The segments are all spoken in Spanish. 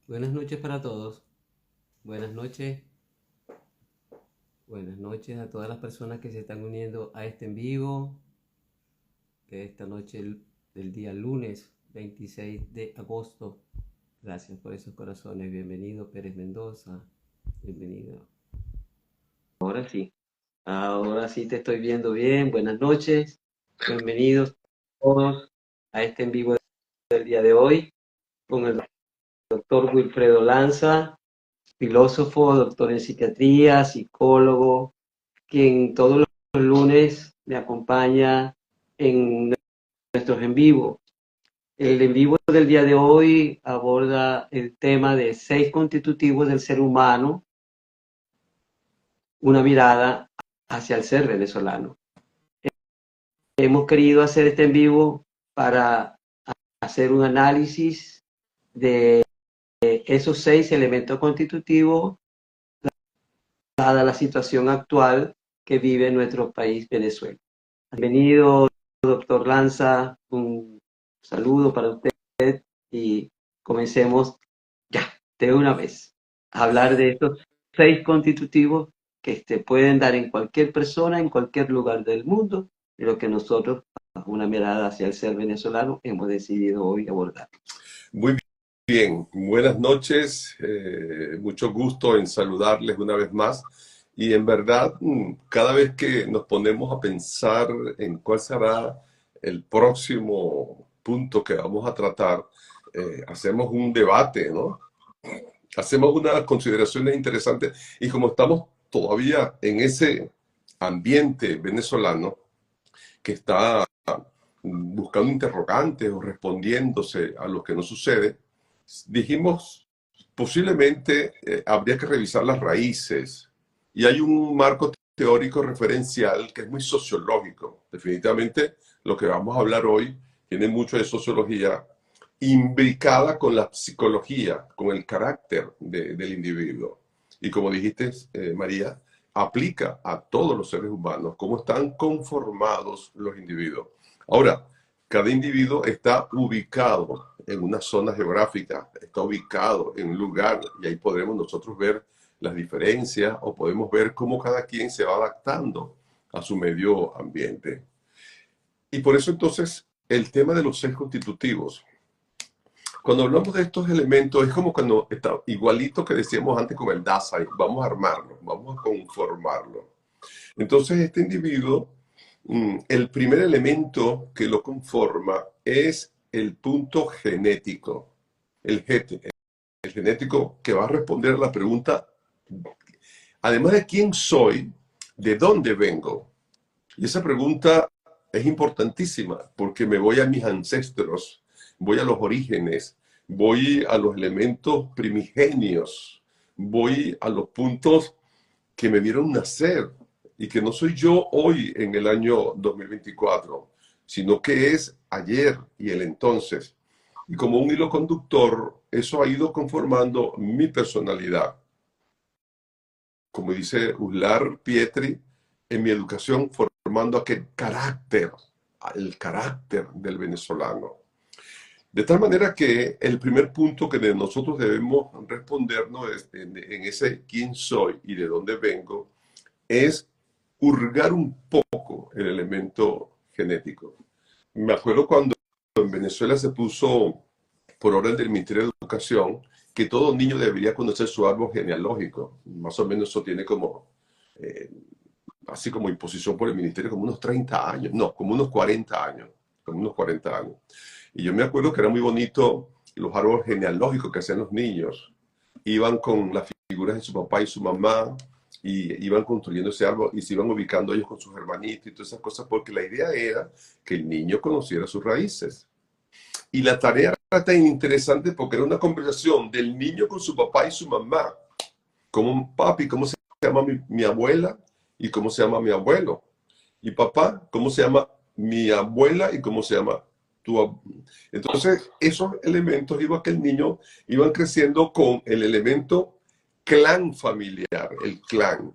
Buenas noches para todos. Buenas noches. Buenas noches a todas las personas que se están uniendo a este en vivo de esta noche del día lunes 26 de agosto. Gracias por esos corazones. Bienvenido Pérez Mendoza. Bienvenido. Ahora sí te estoy viendo bien. Buenas noches. Bienvenidos todos a este en vivo del día de hoy con el doctor Wilfredo Lanza, filósofo, doctor en psiquiatría, psicólogo, quien todos los lunes me acompaña en nuestros en vivo. El en vivo del día de hoy aborda el tema de 6 constitutivos del ser humano, una mirada hacia el ser venezolano. Hemos querido hacer este en vivo para hacer un análisis de esos 6 elementos constitutivos, dada la situación actual que vive nuestro país, Venezuela. Bienvenido, doctor Lanza, un saludo para usted y comencemos ya, de una vez, a hablar de estos 6 constitutivos que se pueden dar en cualquier persona, en cualquier lugar del mundo, y lo que nosotros, bajo una mirada hacia el ser venezolano, hemos decidido hoy abordar. Muy bien, buenas noches, mucho gusto en saludarles una vez más y en verdad cada vez que nos ponemos a pensar en cuál será el próximo punto que vamos a tratar, hacemos un debate, ¿no? Hacemos unas consideraciones interesantes y como estamos todavía en ese ambiente venezolano que está buscando interrogantes o respondiéndose a lo que nos sucede, dijimos, posiblemente habría que revisar las raíces. Y hay un marco teórico referencial que es muy sociológico. Definitivamente lo que vamos a hablar hoy tiene mucho de sociología imbricada con la psicología, con el carácter del individuo. Y como dijiste, María, aplica a todos los seres humanos, cómo están conformados los individuos. Ahora, cada individuo está ubicado en una zona geográfica, está ubicado en un lugar y ahí podremos nosotros ver las diferencias o podemos ver cómo cada quien se va adaptando a su medio ambiente. Y por eso entonces el tema de los 6 constitutivos. Cuando hablamos de estos elementos es como cuando está igualito que decíamos antes con el Dasein, vamos a armarlo, vamos a conformarlo. Entonces este individuo, el primer elemento que lo conforma es el punto genético, el el genético que va a responder a la pregunta, además de quién soy, ¿de dónde vengo? Y esa pregunta es importantísima porque me voy a mis ancestros, voy a los orígenes, voy a los elementos primigenios, voy a los puntos que me vieron nacer y que no soy yo hoy en el año 2024, sino que es ayer y el entonces. Y como un hilo conductor, eso ha ido conformando mi personalidad. Como dice Uslar Pietri, en mi educación formando aquel carácter, el carácter del venezolano. De tal manera que el primer punto que nosotros debemos respondernos en ese quién soy y de dónde vengo es hurgar un poco el elemento genético. Me acuerdo cuando en Venezuela se puso por orden del Ministerio de Educación que todo niño debería conocer su árbol genealógico. Más o menos eso tiene como, eh, así como imposición por el Ministerio, como unos 30 años, no, como unos 40 años, como unos 40 años. Y yo me acuerdo que era muy bonito los árboles genealógicos que hacían los niños. Iban con las figuras de su papá y su mamá, y iban construyendo ese árbol y se iban ubicando ellos con sus hermanitos y todas esas cosas, porque la idea era que el niño conociera sus raíces. Y la tarea era tan interesante porque era una conversación del niño con su papá y su mamá, como papi, ¿cómo se llama mi abuela y cómo se llama mi abuelo? Y papá, ¿cómo se llama mi abuela y cómo se llama tu abuelo? Entonces, esos elementos iba que el niño iban creciendo con el elemento clan familiar, el clan.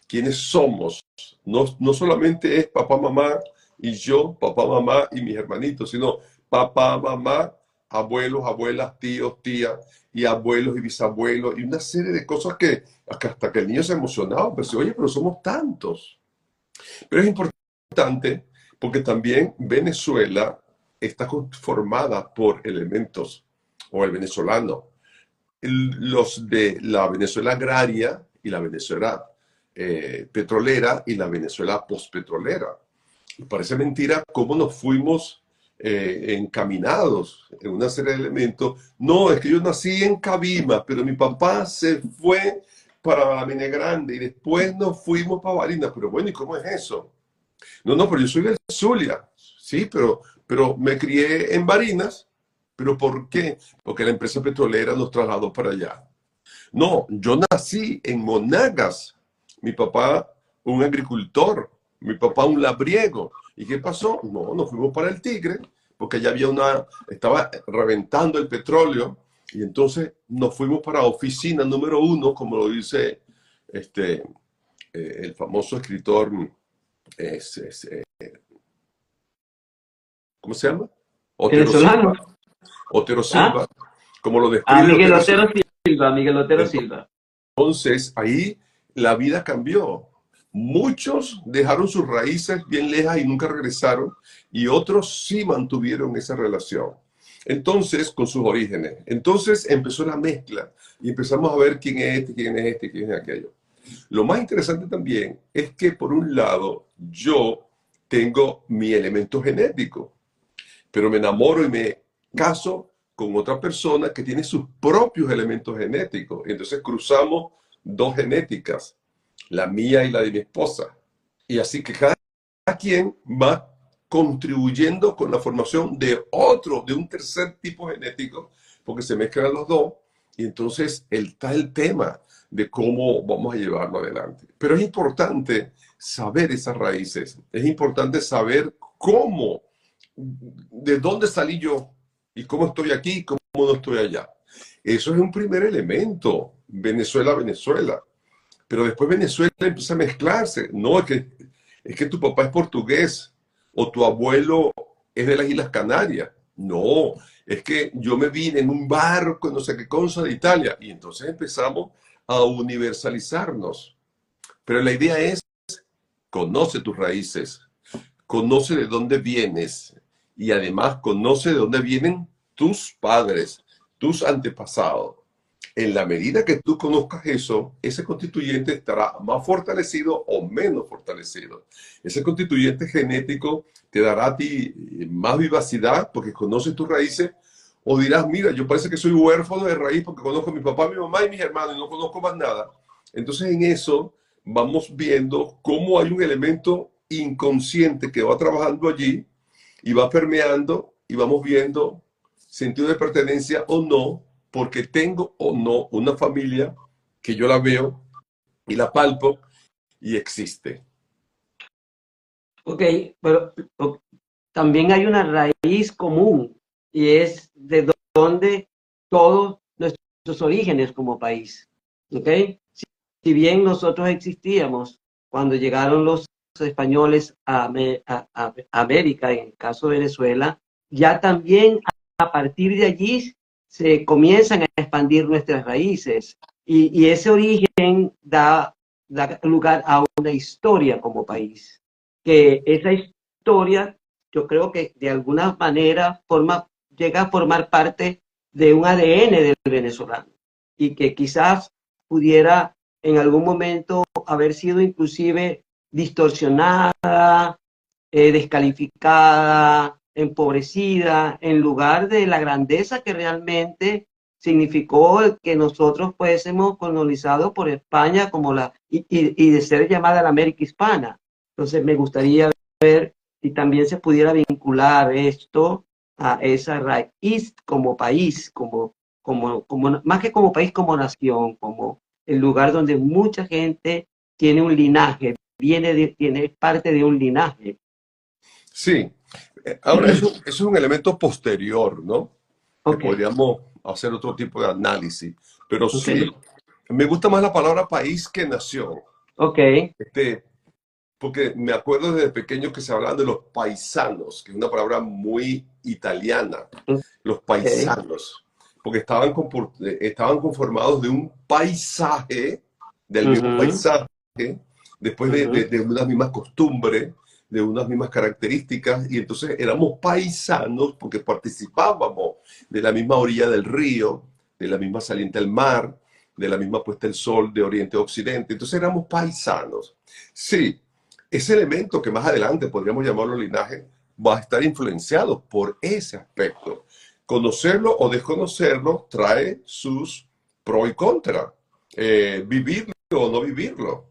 ¿Quiénes somos? No, no solamente es papá, mamá y yo, papá, mamá y mis hermanitos, sino papá, mamá abuelos, abuelas, tíos, tías, y abuelos y bisabuelos, y una serie de cosas que hasta que el niño se emocionaba, pero dice, oye, pero somos tantos. Pero es importante porque también Venezuela está conformada por elementos, o el venezolano, los de la Venezuela agraria y la Venezuela petrolera y la Venezuela postpetrolera. Parece mentira cómo nos fuimos encaminados en una serie de elementos. No, es que yo nací en Cabima, pero mi papá se fue para la Mene Grande y después nos fuimos para Barinas. Pero bueno, ¿y cómo es eso? No, no, pero yo soy del Zulia. Sí, pero me crié en Barinas. ¿Pero por qué? Porque la empresa petrolera nos trasladó para allá. No, yo nací en Monagas. Mi papá, un agricultor. Mi papá, un labriego. ¿Y qué pasó? No, nos fuimos para el Tigre, porque allá estaba reventando el petróleo. Y entonces nos fuimos para oficina número 1, como lo dice este, el famoso escritor, es, es, eh, ¿cómo se llama? Otero Venezolano. Silva. Otero ¿Ah? Silva, como lo describe Miguel Otero Otero Silva. Silva, Miguel Otero Silva. Entonces, ahí la vida cambió. Muchos dejaron sus raíces bien lejas y nunca regresaron, y otros sí mantuvieron esa relación. Entonces, con sus orígenes. Entonces empezó la mezcla y empezamos a ver quién es este, quién es este, quién es aquello. Lo más interesante también es que, por un lado, yo tengo mi elemento genético, pero me enamoro y me caso con otra persona que tiene sus propios elementos genéticos. Entonces cruzamos dos genéticas, la mía y la de mi esposa. Y así que cada quien va contribuyendo con la formación de otro, de un tercer tipo genético, porque se mezclan los dos. Y entonces está el tema de cómo vamos a llevarlo adelante. Pero es importante saber esas raíces, es importante saber cómo, de dónde salí yo y cómo estoy aquí y cómo no estoy allá. Eso es un primer elemento, Venezuela, Venezuela. Pero después Venezuela empieza a mezclarse. No, es que tu papá es portugués o tu abuelo es de las Islas Canarias. No, es que yo me vine en un barco, no sé qué cosa de Italia. Y entonces empezamos a universalizarnos. Pero la idea es, conoce tus raíces, conoce de dónde vienes y además conoce de dónde vienen tus padres, tus antepasados. En la medida que tú conozcas eso, ese constituyente estará más fortalecido o menos fortalecido. Ese constituyente genético te dará a ti más vivacidad porque conoces tus raíces, o dirás, mira, yo parece que soy huérfano de raíz porque conozco a mi papá, mi mamá y mis hermanos y no conozco más nada. Entonces en eso vamos viendo cómo hay un elemento inconsciente que va trabajando allí y va permeando y vamos viendo sentido de pertenencia o no, porque tengo o no una familia que yo la veo y la palpo y existe. Ok, pero también hay una raíz común y es de dónde todos nuestros orígenes como país. ¿Ok? Si bien nosotros existíamos cuando llegaron los españoles a América, en el caso de Venezuela, ya también a partir de allí se comienzan a expandir nuestras raíces y ese origen da lugar a una historia como país. Que esa historia, yo creo que de alguna manera llega a formar parte de un ADN del venezolano y que quizás pudiera en algún momento haber sido inclusive distorsionada, descalificada, empobrecida, en lugar de la grandeza que realmente significó el que nosotros fuésemos colonizados por España y de ser llamada la América Hispana. Entonces me gustaría ver si también se pudiera vincular esto a esa raíz como país, más que como país, como nación, como el lugar donde mucha gente tiene un linaje, tiene parte de un linaje. Sí, ahora eso es un elemento posterior, ¿no? Que Ok, podríamos hacer otro tipo de análisis. Pero ok, sí, me gusta más la palabra país que nación. ok, Este, porque me acuerdo desde pequeño que se hablaban de los paisanos, que es una palabra muy italiana, los Ok. paisanos, porque estaban conformados de un paisaje, del mismo Ujú, paisaje, después ujú, de unas mismas costumbres, de unas mismas características, y entonces éramos paisanos porque participábamos de la misma orilla del río, de la misma saliente del mar, de la misma puesta del sol de oriente a occidente, entonces éramos paisanos. Sí, ese elemento que más adelante podríamos llamarlo linaje, va a estar influenciado por ese aspecto. Conocerlo o desconocerlo trae sus pro y contra. Vivirlo o no vivirlo.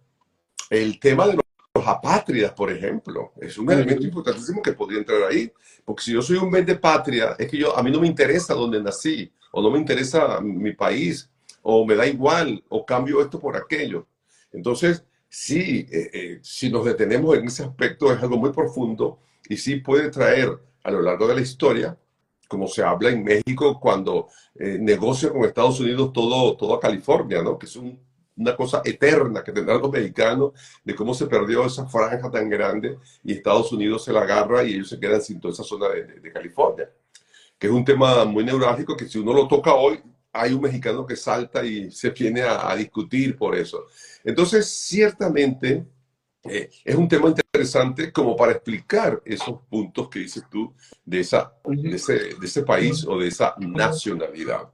El tema de los apátridas, por ejemplo, es un elemento ujú. importantísimo que podría entrar ahí. Porque si yo soy un vende patria, es que a mí no me interesa dónde nací, o no me interesa mi país, o me da igual, o cambio esto por aquello. Entonces, sí, si nos detenemos en ese aspecto, es algo muy profundo y sí puede traer a lo largo de la historia, como se habla en México cuando negocia con Estados Unidos todo a California, ¿no? Que es una cosa eterna que tendrán los mexicanos de cómo se perdió esa franja tan grande y Estados Unidos se la agarra y ellos se quedan sin toda esa zona de California, que es un tema muy neurálgico que si uno lo toca hoy, hay un mexicano que salta y se viene a discutir por eso. Entonces, ciertamente es un tema interesante como para explicar esos puntos que dices tú Ujú. de ese país o de esa nacionalidad.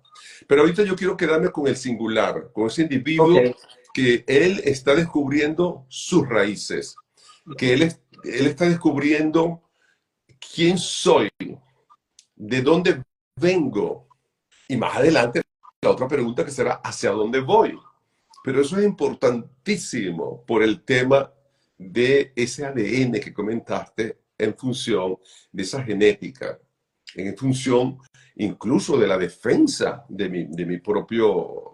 Pero ahorita yo quiero quedarme con el singular, con ese Ok. individuo que él está descubriendo sus raíces, que él está descubriendo quién soy, de dónde vengo. Y más adelante, la otra pregunta que será, ¿hacia dónde voy? Pero eso es importantísimo por el tema de ese ADN que comentaste en función de esa genética, en función incluso de la defensa de mis propios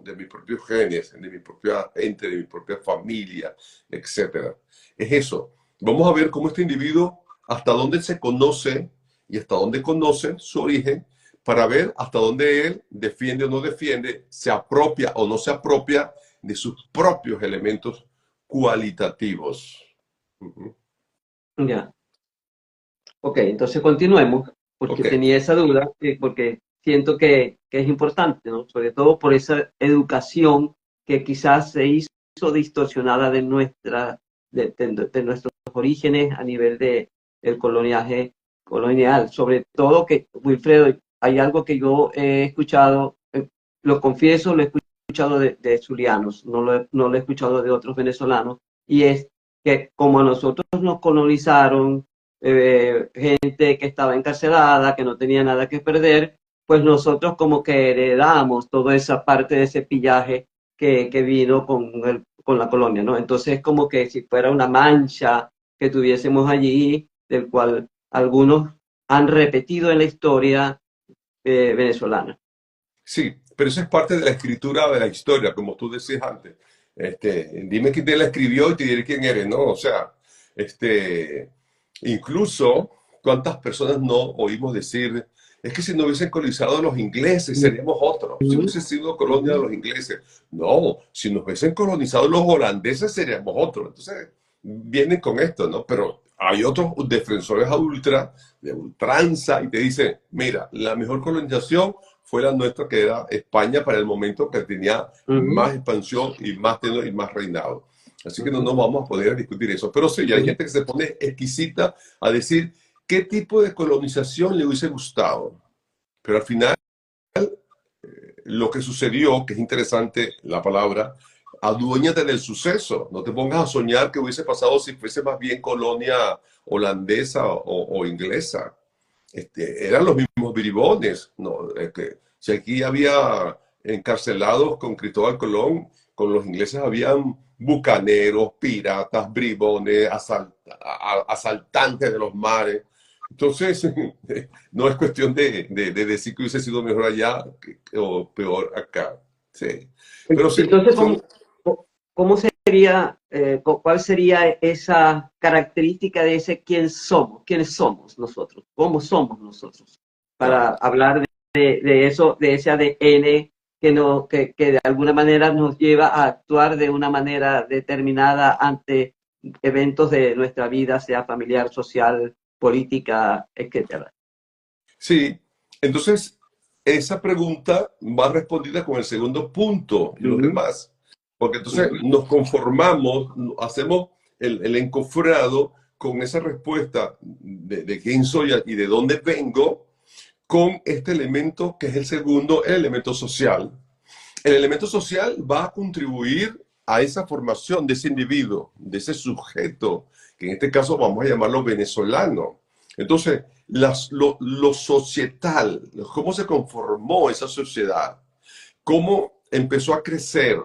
genes, de mi propia gente, de mi propia familia, etcétera. Es eso. Vamos a ver cómo este individuo, hasta dónde se conoce y hasta dónde conoce su origen, para ver hasta dónde él defiende o no defiende, se apropia o no se apropia de sus propios elementos cualitativos. Ujú. Ya. Ok, entonces continuemos, porque Ok, tenía esa duda, porque siento que es importante, ¿no? Sobre todo por esa educación que quizás se hizo distorsionada de nuestros orígenes a nivel del coloniaje colonial. Sobre todo que, Wilfredo, hay algo que yo he escuchado, lo confieso, lo he escuchado de zulianos, no lo he escuchado de otros venezolanos, y es que como a nosotros nos colonizaron, gente que estaba encarcelada, que no tenía nada que perder, pues nosotros como que heredamos toda esa parte de ese pillaje que vino con la colonia, ¿no? Entonces como que si fuera una mancha que tuviésemos allí, del cual algunos han repetido en la historia venezolana. sí, pero eso es parte de la escritura de la historia, como tú decías antes. Dime quién te la escribió y te diré quién eres, ¿no? O sea, este, incluso cuántas personas no oímos decir, es que si no hubiesen colonizado los ingleses seríamos otros, si Ujú, hubiese sido colonia de ujú. los ingleses. No, si nos hubiesen colonizado los holandeses seríamos otros. Entonces, vienen con esto, ¿no? Pero hay otros defensores a ultra, de ultranza, y te dicen, mira, la mejor colonización fue la nuestra, que era España para el momento que tenía Ujú, más expansión y más tenor y más reinado. Así que no ujú, nos vamos a poder discutir eso. Pero sí, hay ujú. gente que se pone exquisita a decir qué tipo de colonización le hubiese gustado. Pero al final, lo que sucedió, que es interesante la palabra, aduéñate del suceso. No te pongas a soñar que hubiese pasado si fuese más bien colonia holandesa o inglesa. Eran los mismos bribones, ¿no? Si aquí había encarcelados con Cristóbal Colón, con los ingleses habían bucaneros, piratas, bribones, asaltantes de los mares. Entonces, no es cuestión de decir que hubiese sido mejor allá o peor acá. Sí. Pero sí, Entonces, son, ¿cómo sería, cuál sería esa característica de ese quién somos? ¿Quiénes somos nosotros? ¿Cómo somos nosotros? Para claro. hablar de eso, de ese ADN que de alguna manera nos lleva a actuar de una manera determinada ante eventos de nuestra vida, sea familiar, social, política, etcétera. Sí, entonces esa pregunta va respondida con el segundo punto y los Ujú, demás, porque entonces nos conformamos, hacemos el encofrado con esa respuesta de quién soy y de dónde vengo, con este elemento que es el segundo, el elemento social. El elemento social va a contribuir a esa formación de ese individuo, de ese sujeto, que en este caso vamos a llamarlo venezolano. Entonces, lo societal, cómo se conformó esa sociedad, cómo empezó a crecer,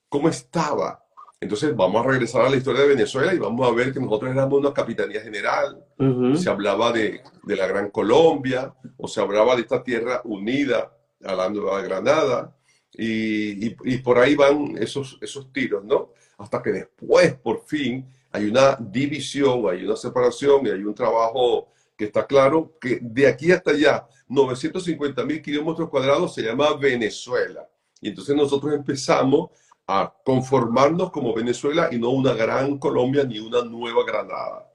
cómo estaba. Entonces, vamos a regresar a la historia de Venezuela y vamos a ver que nosotros éramos una capitanía general. ujú, Se hablaba de la Gran Colombia, o se hablaba de esta tierra unida a la Nueva Granada, y por ahí van esos tiros, ¿no? Hasta que después, por fin, hay una división, hay una separación y hay un trabajo que está claro que de aquí hasta allá, 950.000 kilómetros cuadrados, se llama Venezuela. Y entonces nosotros empezamos a conformarnos como Venezuela y no una gran Colombia ni una nueva Granada.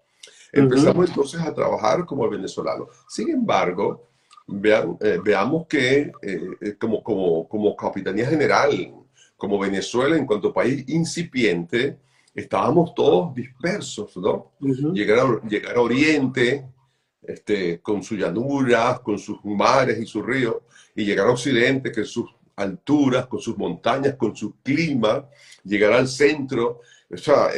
ujú, Empezamos entonces a trabajar como venezolanos. Sin embargo, veamos que como Capitanía General, como Venezuela en cuanto a país incipiente, estábamos todos dispersos, ¿no? ujú. Llegar a Oriente, con sus llanuras, con sus mares y sus ríos, y llegar a Occidente, que sus alturas, con sus montañas, con su clima, llegar al centro, o sea,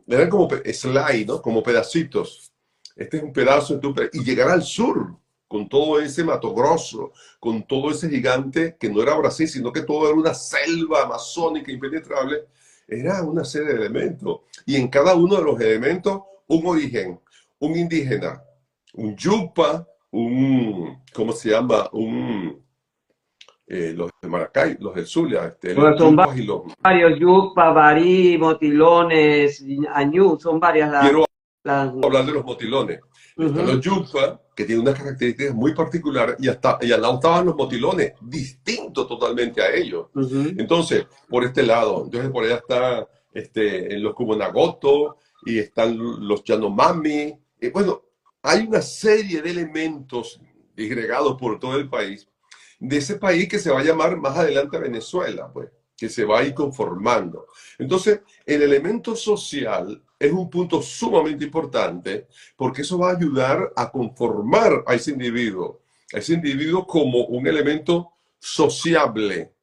eran como slide, ¿no? Como pedacitos. Este es un pedazo, y llegar al sur, con todo ese Mato Grosso, con todo ese gigante, que no era Brasil, sino que todo era una selva amazónica impenetrable, era una serie de elementos. Y en cada uno de los elementos, un origen, un indígena, un yupa, ¿cómo se llama? Los de Maracay, los del Zulia, los Bueno, son yupas y los... varios, yucpa, barí, motilones, añú, son varias Quiero las hablar de los motilones. Están ujú, los yupas, que tienen unas características muy particulares, y al lado estaban los motilones, distintos totalmente a ellos. ujú. Entonces, por este lado, entonces por allá está en los Cubonagoto, y están los Yanomami. Bueno, hay una serie de elementos disgregados por todo el país, de ese país que se va a llamar más adelante Venezuela, pues, que se va a ir conformando. Entonces, el elemento social es un punto sumamente importante porque eso va a ayudar a conformar a ese individuo como un elemento sociable.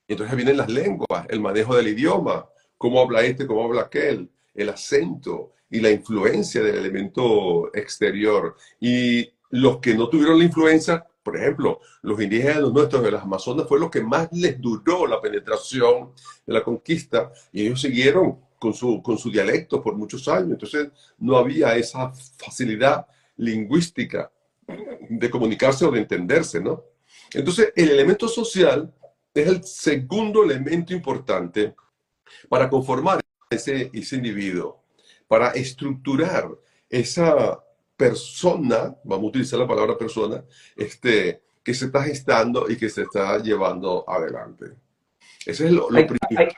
Entonces vienen las lenguas, el manejo del idioma, cómo habla este, cómo habla aquel, el acento y la influencia del elemento exterior. Y los que no tuvieron la influencia, por ejemplo, los indígenas nuestros de las Amazonas, fue lo que más les duró la penetración de la conquista, y ellos siguieron con su dialecto por muchos años. Entonces no había esa facilidad lingüística de comunicarse o de entenderse, ¿no? Entonces, el elemento social es el segundo elemento importante para conformar ese individuo, para estructurar esa persona, vamos a utilizar la palabra persona, que se está gestando y que se está llevando adelante. Ese es lo Hay, principal.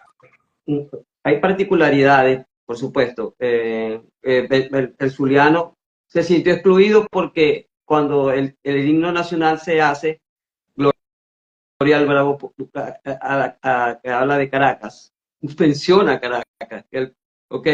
hay, hay particularidades, por supuesto. El zuliano se sintió excluido porque cuando el himno nacional se hace, Gloria al Bravo que habla de Caracas, menciona Caracas, ¿ok?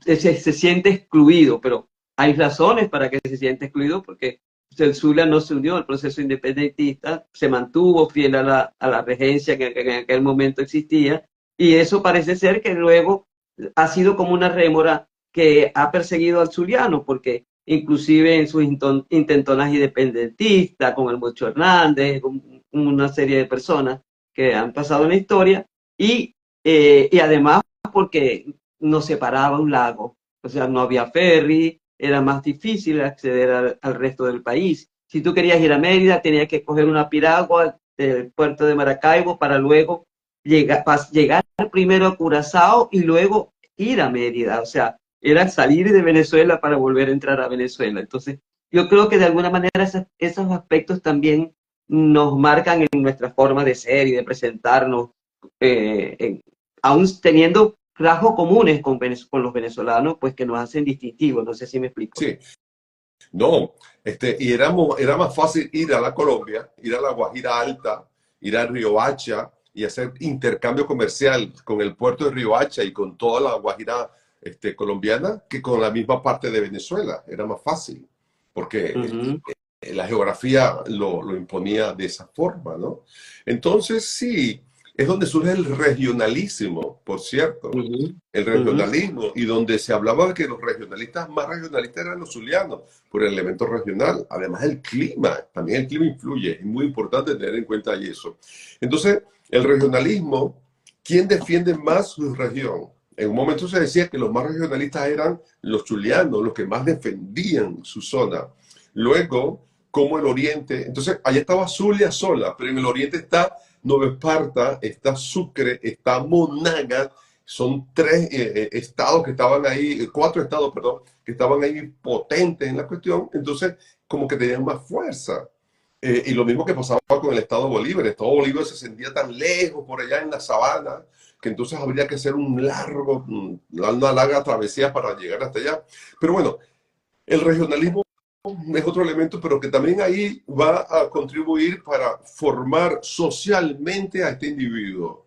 Se siente excluido, pero hay razones para que se siente excluido porque el Zulia no se unió al proceso independentista, se mantuvo fiel a la regencia que en aquel momento existía, y eso parece ser que luego ha sido como una rémora que ha perseguido al zuliano, porque inclusive en sus intentonas independentistas, con el Mocho Hernández, con una serie de personas que han pasado en la historia, y además porque nos separaba un lago, o sea, no había ferry, era más difícil acceder al resto del país. Si tú querías ir a Mérida, tenías que coger una piragua del puerto de Maracaibo para luego llegar primero a Curazao y luego ir a Mérida. O sea, era salir de Venezuela para volver a entrar a Venezuela. Entonces, yo creo que de alguna manera esos aspectos también nos marcan en nuestra forma de ser y de presentarnos, aún teniendo rasgos comunes con los venezolanos, pues que nos hacen distintivos, no sé si me explico. Sí, no, y era más fácil ir a la Colombia, ir a la Guajira Alta, ir a Riohacha y hacer intercambio comercial con el puerto de Riohacha y con toda la Guajira colombiana que con la misma parte de Venezuela. Era más fácil, porque Ujú, la geografía lo imponía de esa forma, ¿no? Entonces, sí, es donde surge el regionalismo, por cierto, ujú, el ujú, regionalismo, y donde se hablaba de que los regionalistas más regionalistas eran los zulianos, por el elemento regional. Además, el clima, también el clima influye, es muy importante tener en cuenta eso. Entonces, el regionalismo, ¿quién defiende más su región? En un momento se decía que los más regionalistas eran los zulianos, los que más defendían su zona. Luego, como el oriente, entonces allá estaba Zulia sola, pero en el oriente está Nueva Esparta, está Sucre, está Monaga, son tres estados que estaban ahí, cuatro estados, perdón, que estaban ahí potentes en la cuestión, entonces como que tenían más fuerza. Y lo mismo que pasaba con el estado Bolívar. El estado Bolívar se sentía tan lejos por allá en la sabana que entonces habría que hacer una larga travesía para llegar hasta allá. Pero bueno, el regionalismo es otro elemento, pero que también ahí va a contribuir para formar socialmente a este individuo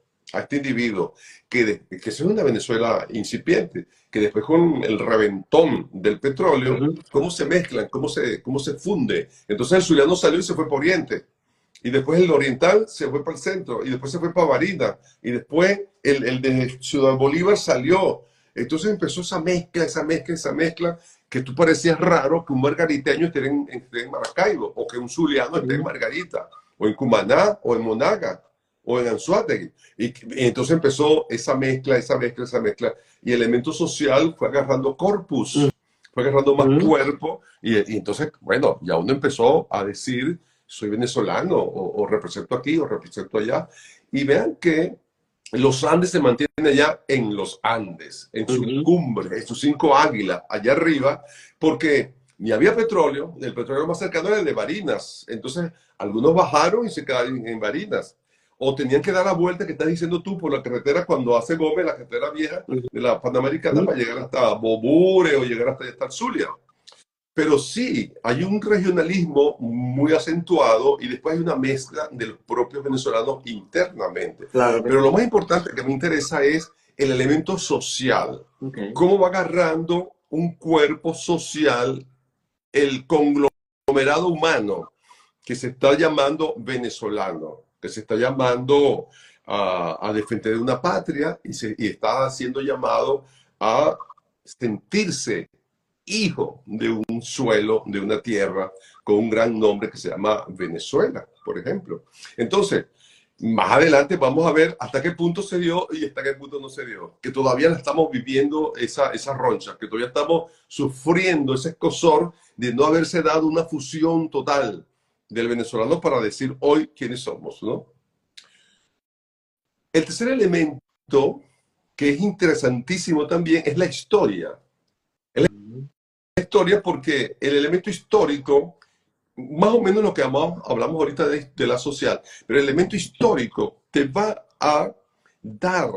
que es una Venezuela incipiente, que después con el reventón del petróleo, ujú, cómo se mezclan, cómo se funde. Entonces el zuliano salió y se fue por Oriente. Y después el oriental se fue para el centro, y después se fue para Barinas, y después el de Ciudad Bolívar salió. Entonces empezó esa mezcla, que tú parecías raro que un margariteño esté en Maracaibo, o que un zuliano esté en ujú, Margarita, o en Cumaná, o en Monaga, o en Anzoátegui. Y entonces empezó esa mezcla, y el elemento social fue agarrando corpus, fue agarrando más ujú, cuerpo, y entonces, bueno, ya uno empezó a decir soy venezolano o represento aquí o represento allá. Y vean que los Andes se mantienen allá en los Andes, en su ujú, cumbre, en sus cinco águilas, allá arriba, porque ni había petróleo, el petróleo más cercano era el de Barinas. Entonces, algunos bajaron y se quedaron en Barinas. O tenían que dar la vuelta que estás diciendo tú por la carretera cuando hace Gómez, la carretera vieja ujú, de la Panamericana, ujú. para llegar hasta Bobure o llegar hasta el Zulia. Pero sí, hay un regionalismo muy acentuado y después hay una mezcla de los propios venezolanos internamente. Claro que Pero lo sí. más importante que me interesa es el elemento social. Ok. ¿Cómo va agarrando un cuerpo social el conglomerado humano que se está llamando venezolano, que se está llamando a defender una patria y está siendo llamado a sentirse hijo de un suelo, de una tierra con un gran nombre que se llama Venezuela, por ejemplo? Entonces, más adelante vamos a ver hasta qué punto se dio y hasta qué punto no se dio, que todavía la estamos viviendo esa roncha, que todavía estamos sufriendo ese escozor de no haberse dado una fusión total del venezolano para decir hoy quiénes somos, ¿no? El tercer elemento que es interesantísimo también es la historia. Ujú, La historia porque el elemento histórico, más o menos lo que hablamos ahorita de la social, pero el elemento histórico te va a dar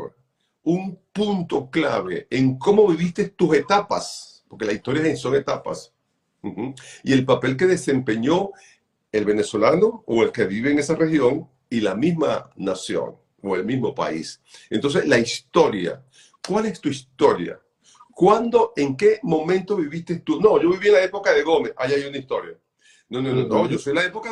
un punto clave en cómo viviste tus etapas, porque la historia son etapas, ujú, y el papel que desempeñó el venezolano o el que vive en esa región y la misma nación o el mismo país. Entonces, la historia. ¿Cuál es tu historia? ¿Cuándo, en qué momento viviste tú? No, yo viví en la época de Gómez, ahí hay una historia. No, yo ujú, soy de la época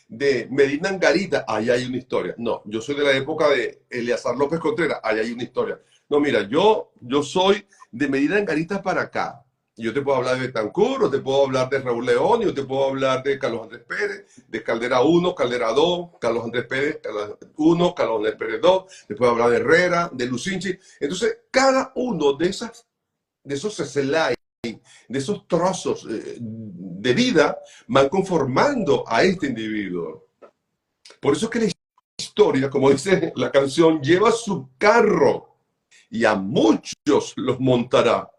de Medina Angarita, ahí hay una historia. No, yo soy de la época de Eleazar López Contreras, ahí hay una historia. No, mira, yo soy de Medina Angarita para acá. Yo te puedo hablar de Betancourt, o te puedo hablar de Raúl León, o te puedo hablar de Carlos Andrés Pérez, de Caldera 1, Caldera 2, Carlos Andrés Pérez, Carlos 1, Carlos Andrés Pérez 2, te puedo hablar de Herrera, de Lucinchi. Entonces, cada uno de esos slides, de esos trozos de vida, van conformando a este individuo. Por eso es que la historia, como dice la canción, lleva su carro y a muchos los montará.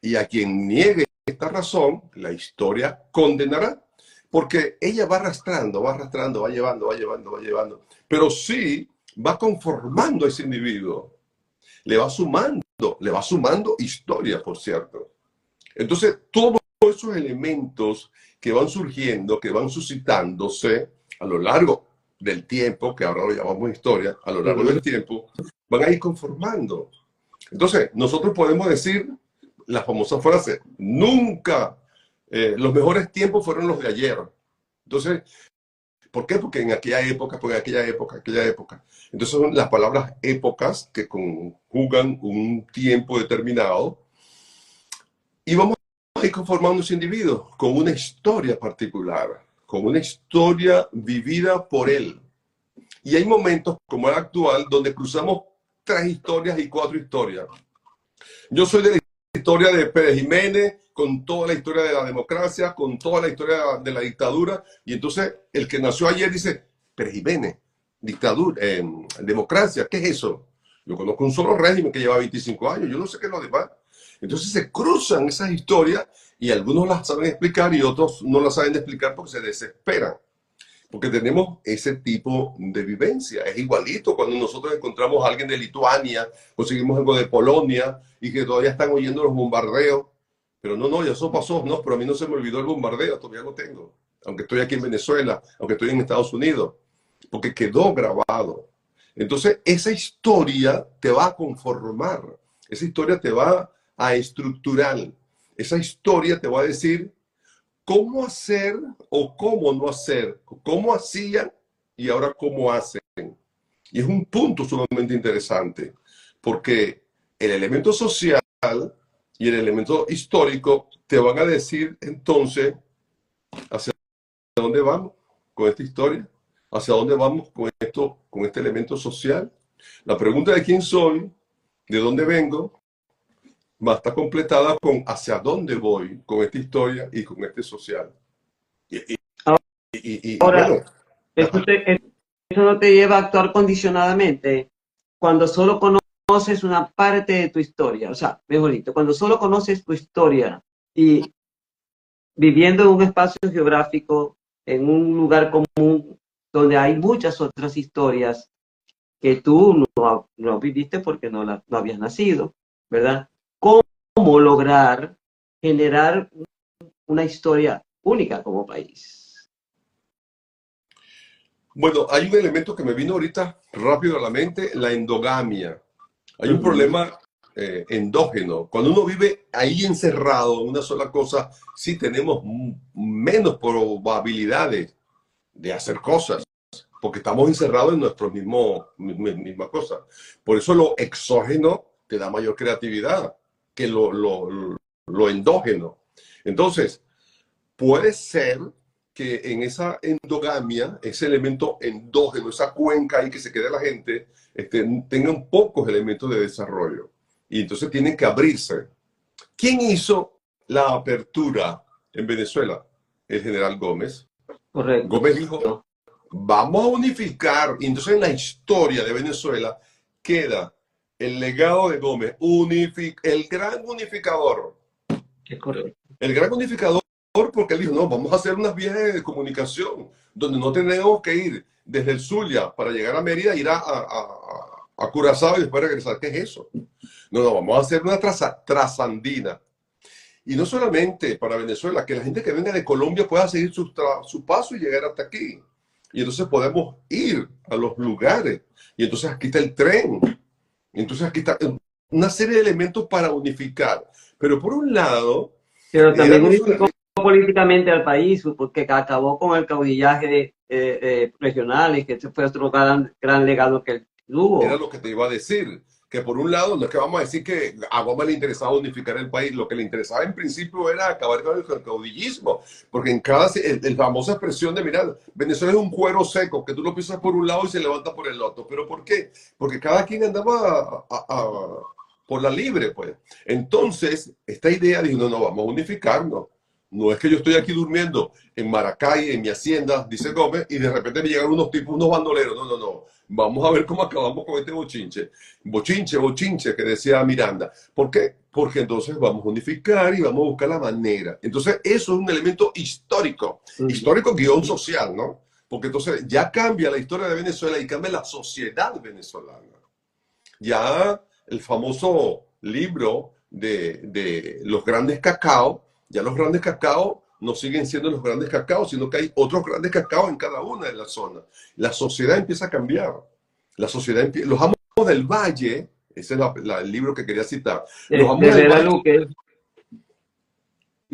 Y a quien niegue esta razón, la historia condenará. Porque ella va arrastrando, va llevando. Pero sí va conformando a ese individuo, le va sumando le va sumando historia, por cierto. Entonces, todos esos elementos que van surgiendo, que van suscitándose a lo largo del tiempo, que ahora lo llamamos historia, a lo largo del tiempo, van a ir conformando. Entonces, nosotros podemos decir la famosa frase, nunca, los mejores tiempos fueron los de ayer. Entonces, ¿por qué? Porque en aquella época, aquella época. Entonces son las palabras épocas que conjugan un tiempo determinado y vamos a ir conformando ese individuo con una historia particular, con una historia vivida por él. Y hay momentos como el actual donde cruzamos 3 historias y 4 historias. Yo soy de la historia de Pérez Jiménez, con toda la historia de la democracia, con toda la historia de la dictadura, y entonces el que nació ayer dice, Pérez Jiménez, dictadura, democracia, ¿qué es eso? Yo conozco un solo régimen que lleva 25 años, yo no sé qué es lo demás. Entonces se cruzan esas historias y algunos las saben explicar y otros no las saben explicar porque se desesperan. Porque tenemos ese tipo de vivencia. Es igualito cuando nosotros encontramos a alguien de Lituania, conseguimos algo de Polonia y que todavía están oyendo los bombardeos. Pero no, ya eso pasó. No, pero a mí no se me olvidó el bombardeo, todavía lo tengo. Aunque estoy aquí en Venezuela, aunque estoy en Estados Unidos. Porque quedó grabado. Entonces, esa historia te va a conformar. Esa historia te va a estructurar. Esa historia te va a decir cómo hacer o cómo no hacer, cómo hacían y ahora cómo hacen. Y es un punto sumamente interesante, porque el elemento social y el elemento histórico te van a decir entonces hacia dónde vamos con esta historia, hacia dónde vamos con esto, con este elemento social. La pregunta de quién soy, de dónde vengo, va a estar completada con hacia dónde voy con esta historia y con este social. Y Ahora, bueno, eso no te lleva a actuar condicionadamente cuando solo conoces una parte de tu historia. O sea, mejor dicho, cuando solo conoces tu historia y viviendo en un espacio geográfico, en un lugar común, donde hay muchas otras historias que tú no viviste porque no habías nacido, ¿verdad? ¿Cómo lograr generar una historia única como país? bueno, hay un elemento que me vino ahorita rápido a la mente, la endogamia. Hay un problema endógeno. Cuando uno vive ahí encerrado en una sola cosa, sí tenemos menos probabilidades de hacer cosas, porque estamos encerrados en nuestro misma cosa. Por eso lo exógeno te da mayor creatividad que lo endógeno. Entonces, puede ser que en esa endogamia, ese elemento endógeno, esa cuenca ahí que se queda la gente, tengan pocos elementos de desarrollo. Y entonces tienen que abrirse. ¿Quién hizo la apertura en Venezuela? El general Gómez. Correcto. Gómez dijo, vamos a unificar. Y entonces en la historia de Venezuela queda el legado de Gómez, el gran unificador. Es correcto. El gran unificador porque él dijo, no, vamos a hacer unas vías de comunicación donde no tenemos que ir desde el Zulia para llegar a Mérida, ir a Curazao y después regresar. ¿Qué es eso? No, vamos a hacer una trasandina. Y no solamente para Venezuela, que la gente que venga de Colombia pueda seguir su paso y llegar hasta aquí. Y entonces podemos ir a los lugares. Y entonces aquí está el tren. Y entonces aquí está una serie de elementos para unificar. Pero por un lado, pero también unificó políticamente al país, porque acabó con el caudillaje regional y que ese fue otro gran legado que él tuvo. Era lo que te iba a decir, que por un lado no es que vamos a decir que a Gómez le interesaba unificar el país, lo que le interesaba en principio era acabar con el caudillismo, porque en cada, el famosa expresión de, mira, Venezuela es un cuero seco, que tú lo pisas por un lado y se levanta por el otro, ¿pero por qué? Porque cada quien andaba por la libre, pues. Entonces, esta idea dijo, no, vamos a unificarnos. No es que yo estoy aquí durmiendo en Maracay, en mi hacienda, dice Gómez, y de repente me llegan unos tipos, unos bandoleros. No. Vamos a ver cómo acabamos con este bochinche. Bochinche, que decía Miranda. ¿Por qué? Porque entonces vamos a unificar y vamos a buscar la manera. Entonces, eso es un elemento histórico. Histórico guión social, ¿no? Porque entonces ya cambia la historia de Venezuela y cambia la sociedad venezolana. Ya el famoso libro de los grandes cacao, ya los grandes cacao no siguen siendo los grandes cacao, sino que hay otros grandes cacao en cada una de las zonas. La sociedad empieza a cambiar. Los amos del valle, ese es el libro que quería citar. Los De amos del Herrera valle, Luque. De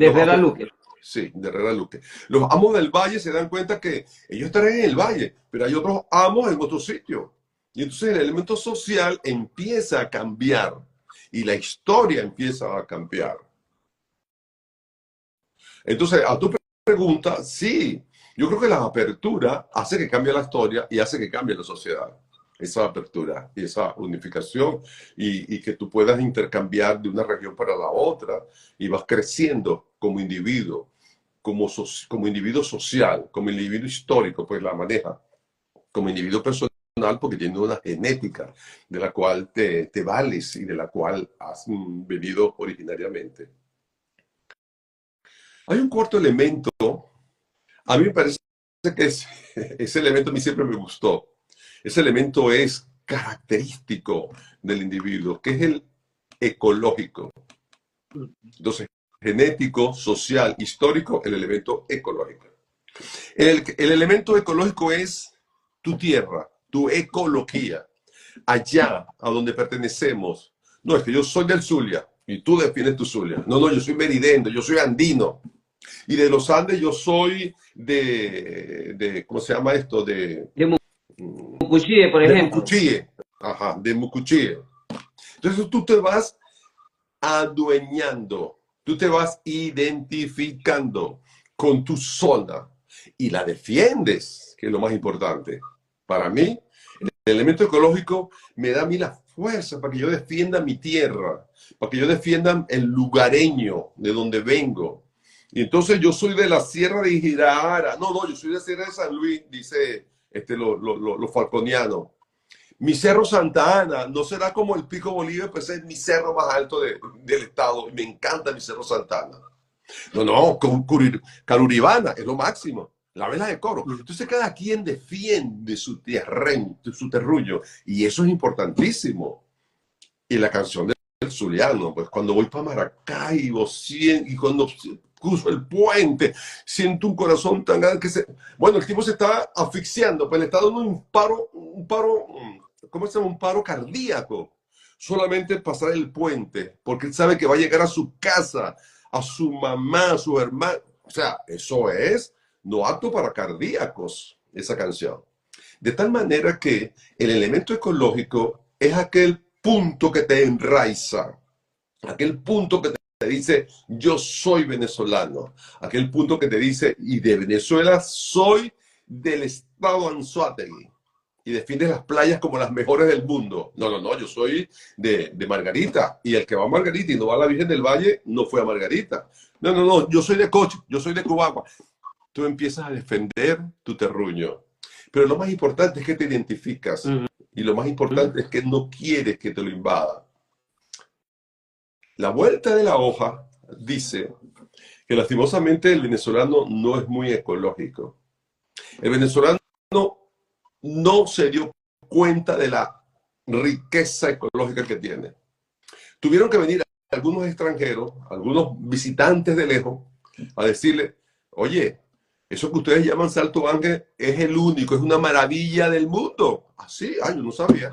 los Herrera amos, Luque. sí, de Herrera Luque. Los amos del valle se dan cuenta que ellos están en el valle, pero hay otros amos en otro sitio. Y entonces el elemento social empieza a cambiar y la historia empieza a cambiar. Entonces, a tu pregunta, sí, yo creo que la apertura hace que cambie la historia y hace que cambie la sociedad. Esa apertura y esa unificación y que tú puedas intercambiar de una región para la otra y vas creciendo como individuo, como individuo social, como individuo histórico, pues la maneja, como individuo personal porque tiene una genética de la cual te vales y de la cual has venido originariamente. Hay un cuarto elemento, a mí me parece que ese elemento a mí siempre me gustó. Ese elemento es característico del individuo, que es el ecológico. Entonces, genético, social, histórico, el elemento ecológico. El elemento ecológico es tu tierra, tu ecología. Allá a donde pertenecemos. No, es que yo soy del Zulia y tú defines tu Zulia. No, no, yo soy meridendo, yo soy andino. Y de los Andes yo soy ¿cómo se llama esto? De Mucuchíe, por De ejemplo. Mucuchíe. Ajá, de Mucuchíe. Entonces tú te vas adueñando, tú te vas identificando con tu zona y la defiendes, que es lo más importante. Para mí, el elemento ecológico me da a mí la fuerza para que yo defienda mi tierra, para que yo defienda el lugareño de donde vengo. Y entonces yo soy de la Sierra de Girara. No, no, yo soy de la Sierra de San Luis, dice los falconianos. Mi Cerro Santa Ana no será como el Pico Bolívar, pues es mi cerro más alto del estado. Me encanta mi Cerro Santa Ana. No, no, Caruribana es lo máximo. La vela de coro. Entonces cada quien defiende su terreno, su terruño. Y eso es importantísimo. Y la canción del Zuliano, pues cuando voy para Maracaibo, y cuando cruzo el puente, siento un corazón tan grande que se... Bueno, el tipo se está asfixiando, pues le está dando un paro, ¿cómo se llama? Un paro cardíaco. Solamente pasar el puente, porque él sabe que va a llegar a su casa, a su mamá, a su hermano. O sea, eso es no apto para cardíacos, esa canción. De tal manera que el elemento ecológico es aquel punto que te enraiza, aquel punto que te dice, yo soy venezolano, aquel punto que te dice, y de Venezuela soy del estado Anzoátegui, y defiendes las playas como las mejores del mundo. No, no, no, yo soy de Margarita, y el que va a Margarita y no va a la Virgen del Valle, no fue a Margarita. No, no, no, yo soy de Coche, yo soy de Cubagua. Tú empiezas a defender tu terruño. Pero lo más importante es que te identificas. Y lo más importante es que no quieres que te lo invada. La vuelta de la hoja dice que lastimosamente el venezolano no es muy ecológico. El venezolano no se dio cuenta de la riqueza ecológica que tiene. Tuvieron que venir algunos extranjeros, algunos visitantes de lejos, a decirle, oye, eso que ustedes llaman Salto Ángel es el único, es una maravilla del mundo. Así, yo no sabía.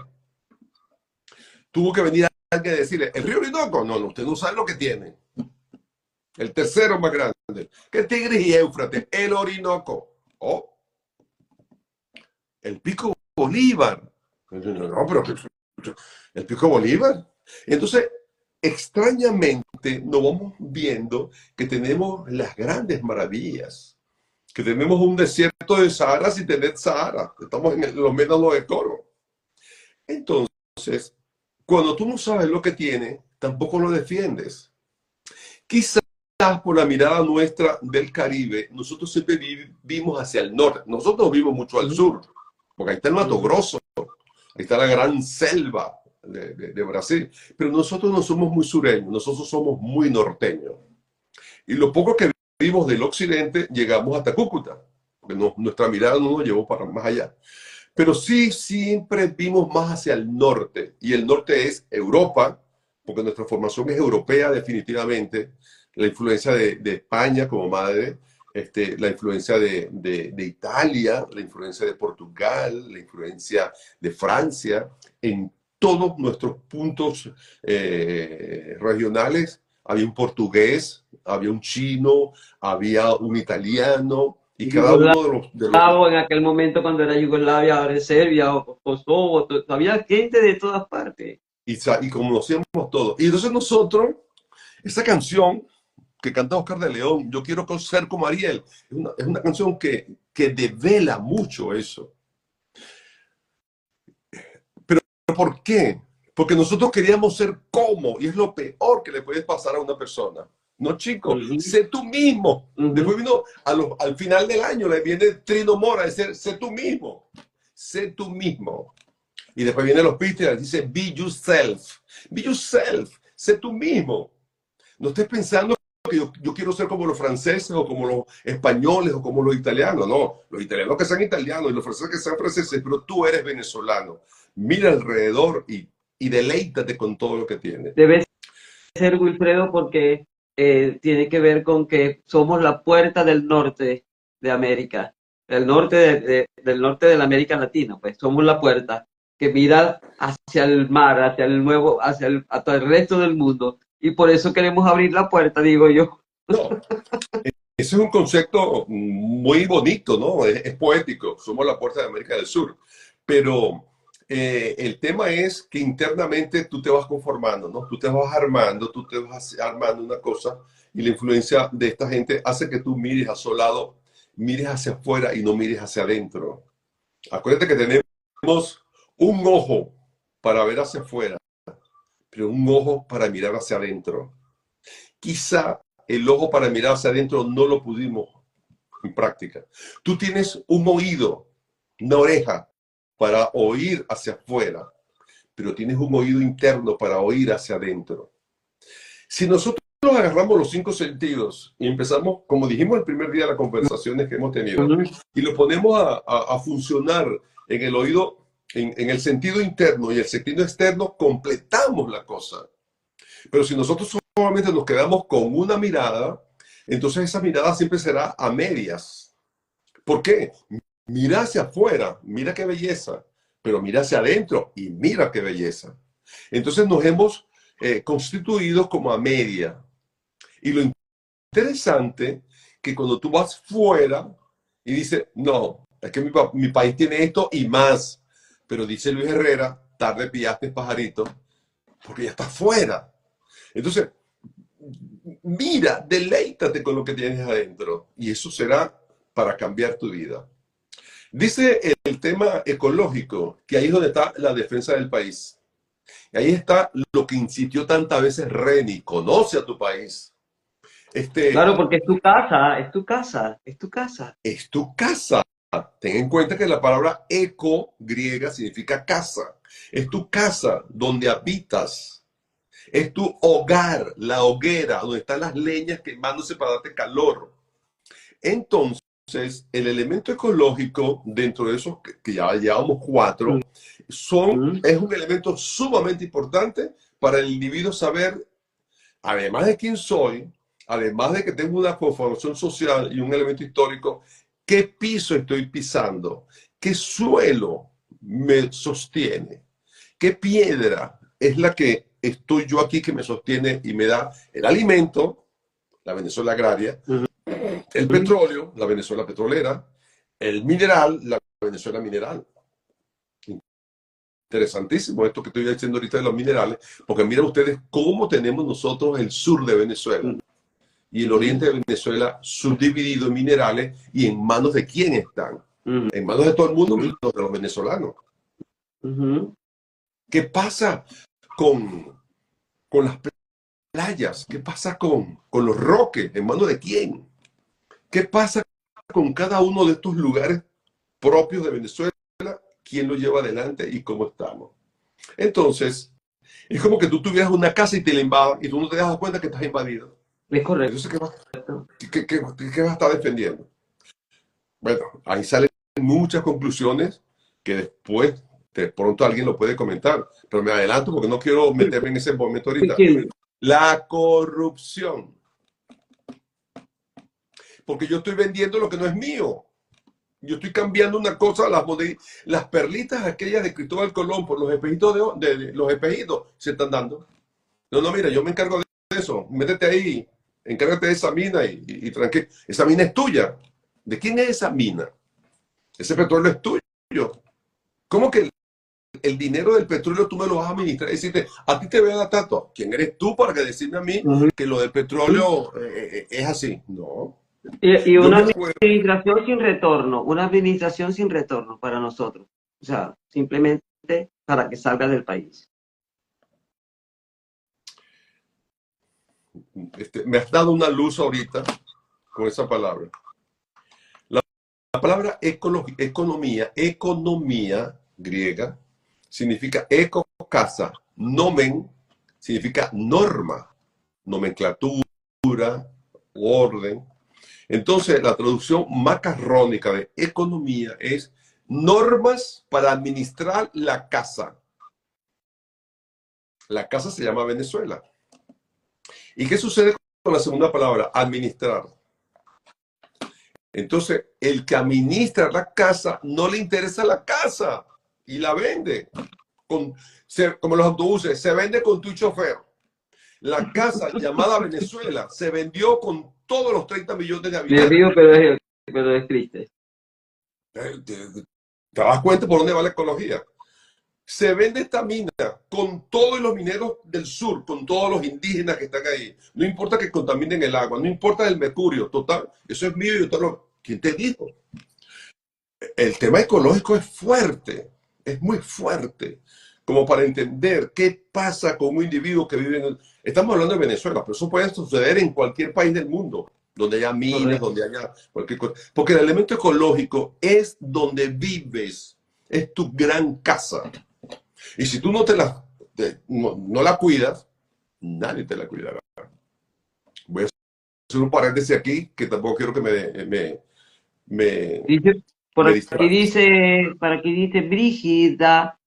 Tuvo que venir alguien a decirle, ¿el río Orinoco? No, no, usted no sabe lo que tiene. El tercero más grande. ¿Qué Tigris y Éufrates? El Orinoco. Oh, el Pico Bolívar. No, pero el Pico Bolívar. Entonces, extrañamente nos vamos viendo que tenemos las grandes maravillas, que tenemos un desierto de Sahara sin tener Sahara, estamos en los médanos de Coro. Entonces, cuando tú no sabes lo que tienes, tampoco lo defiendes. Quizás por la mirada nuestra del Caribe, nosotros siempre vivimos hacia el norte, nosotros vivimos mucho al sur, porque ahí está el Mato Grosso, ahí está la gran selva de Brasil, pero nosotros no somos muy sureños, nosotros somos muy norteños. Y lo poco que vimos del occidente, llegamos hasta Cúcuta, porque nuestra mirada no nos llevó para más allá. Pero sí siempre vimos más hacia el norte, y el norte es Europa, porque nuestra formación es europea definitivamente, la influencia de España como madre, la influencia de Italia, la influencia de Portugal, la influencia de Francia, en todos nuestros puntos regionales había un portugués, había un chino, había un italiano, y cada uno Yugoslavo en aquel momento cuando era Yugoslavia, ahora es Serbia o Kosovo, había gente de todas partes. y conocíamos todo. Y entonces nosotros, esa canción que canta Oscar de León, Yo quiero ser como Ariel, es una canción que devela mucho eso. ¿Pero por qué? Porque nosotros queríamos ser como, y es lo peor que le puede pasar a una persona. No, chico, sé tú mismo. Después vino al final del año, le viene Trino Mora a decir, sé tú mismo. Sé tú mismo. Y después vienen los Beatles, dice, be yourself. Be yourself. Sé tú mismo. No estés pensando que yo quiero ser como los franceses o como los españoles o como los italianos. No, los italianos que sean italianos y los franceses que sean franceses, pero tú eres venezolano. Mira alrededor y deleítate con todo lo que tienes. Debe ser, Wilfredo, porque tiene que ver con que somos la puerta del norte de América, del norte del norte de la América Latina, pues somos la puerta que mira hacia el mar, hacia el nuevo, hacia el resto del mundo, y por eso queremos abrir la puerta, digo yo. No, ese es un concepto muy bonito, ¿no? Es poético, somos la puerta de América del Sur, pero el tema es que internamente tú te vas conformando, ¿no? Tú te vas armando, tú te vas armando una cosa y la influencia de esta gente hace que tú mires a su lado, mires hacia afuera y no mires hacia adentro. Acuérdate que tenemos un ojo para ver hacia afuera, pero un ojo para mirar hacia adentro. Quizá el ojo para mirar hacia adentro no lo pudimos en práctica. Tú tienes un oído, una oreja para oír hacia afuera, pero tienes un oído interno para oír hacia adentro. Si nosotros agarramos los 5 sentidos y empezamos, como dijimos el primer día de las conversaciones que hemos tenido, y lo ponemos a funcionar en el oído, en el sentido interno y el sentido externo, completamos la cosa. Pero si nosotros solamente nos quedamos con una mirada, entonces esa mirada siempre será a medias. ¿Por qué? Mira hacia afuera, mira qué belleza, pero mira hacia adentro y mira qué belleza. Entonces nos hemos constituido como a media. Y lo interesante que cuando tú vas fuera y dices, no, es que mi país tiene esto y más, pero dice Luis Herrera, tarde pillaste pajarito, porque ya está fuera. Entonces, mira, deleítate con lo que tienes adentro y eso será para cambiar tu vida. Dice el tema ecológico, que ahí es donde está la defensa del país. Ahí está lo que insistió tantas veces Reni, conoce a tu país. Claro, porque es tu casa, es tu casa, es tu casa. Es tu casa. Ten en cuenta que la palabra eco griega significa casa. Es tu casa donde habitas. Es tu hogar, la hoguera, donde están las leñas quemándose para darte calor. Entonces, el elemento ecológico, dentro de esos que ya llevamos 4, es un elemento sumamente importante para el individuo saber, además de quién soy, además de que tengo una conformación social y un elemento histórico, qué piso estoy pisando, qué suelo me sostiene, qué piedra es la que estoy yo aquí que me sostiene y me da el alimento, la Venezuela agraria, el petróleo, la Venezuela petrolera, el mineral, la Venezuela mineral. Interesantísimo esto que estoy diciendo ahorita de los minerales, porque miren ustedes cómo tenemos nosotros el sur de Venezuela y el oriente de Venezuela subdividido en minerales y en manos de quién están. En manos de todo el mundo, menos de los venezolanos. ¿Qué pasa con las playas? ¿Qué pasa con los roques? ¿En manos de quién? ¿Qué pasa con cada uno de estos lugares propios de Venezuela? ¿Quién lo lleva adelante y cómo estamos? Entonces, es como que tú tuvieras una casa y te la invadan y tú no te das cuenta que estás invadido. Es correcto. Entonces, ¿qué vas a estar defendiendo? Bueno, ahí salen muchas conclusiones que después De pronto alguien lo puede comentar, pero me adelanto porque no quiero meterme en ese momento ahorita. Sí. La corrupción. Porque yo estoy vendiendo lo que no es mío. Yo estoy cambiando una cosa, las perlitas aquellas de Cristóbal Colón por los espejitos de los espejitos se están dando. No, no, mira, yo me encargo de eso. Métete ahí, encárgate de esa mina y tranquilo. Esa mina es tuya. ¿De quién es esa mina? Ese petróleo es tuyo. ¿Cómo que el dinero del petróleo tú me lo vas a administrar? Es decir, a ti te voy a dar tanto. ¿Quién eres tú para que decirme a mí que lo del petróleo es así? No. Y Yo una me acuerdo. administración sin retorno, una administración sin retorno para nosotros. O sea, simplemente para que salga del país. Me has dado una luz ahorita con esa palabra. La palabra economía griega, significa eco, casa, nomen, significa norma, nomenclatura, orden. Entonces, la traducción macarrónica de economía es normas para administrar la casa. La casa se llama Venezuela. ¿Y qué sucede con la segunda palabra? Administrar. Entonces, el que administra la casa no le interesa la casa y la vende. Como los autobuses, se vende con tu chofer. La casa llamada Venezuela se vendió con todos los 30 millones de Me habitantes. río, pero es triste. ¿Te das cuenta por dónde va la ecología? Se vende esta mina con todos los mineros del sur, con todos los indígenas que están ahí. No importa que contaminen el agua, no importa el mercurio, total, eso es mío y yo te lo... ¿Quién te dijo? El tema ecológico es fuerte, es muy fuerte, como para entender qué pasa con un individuo que vive en... Estamos hablando de Venezuela, pero eso puede suceder en cualquier país del mundo, donde haya minas, donde haya cualquier cosa. Porque el elemento ecológico es donde vives, es tu gran casa. Y si tú no no la cuidas, nadie te la cuidará. Voy a hacer un paréntesis aquí, que tampoco quiero que Por me aquí distraigas. dice Brígida,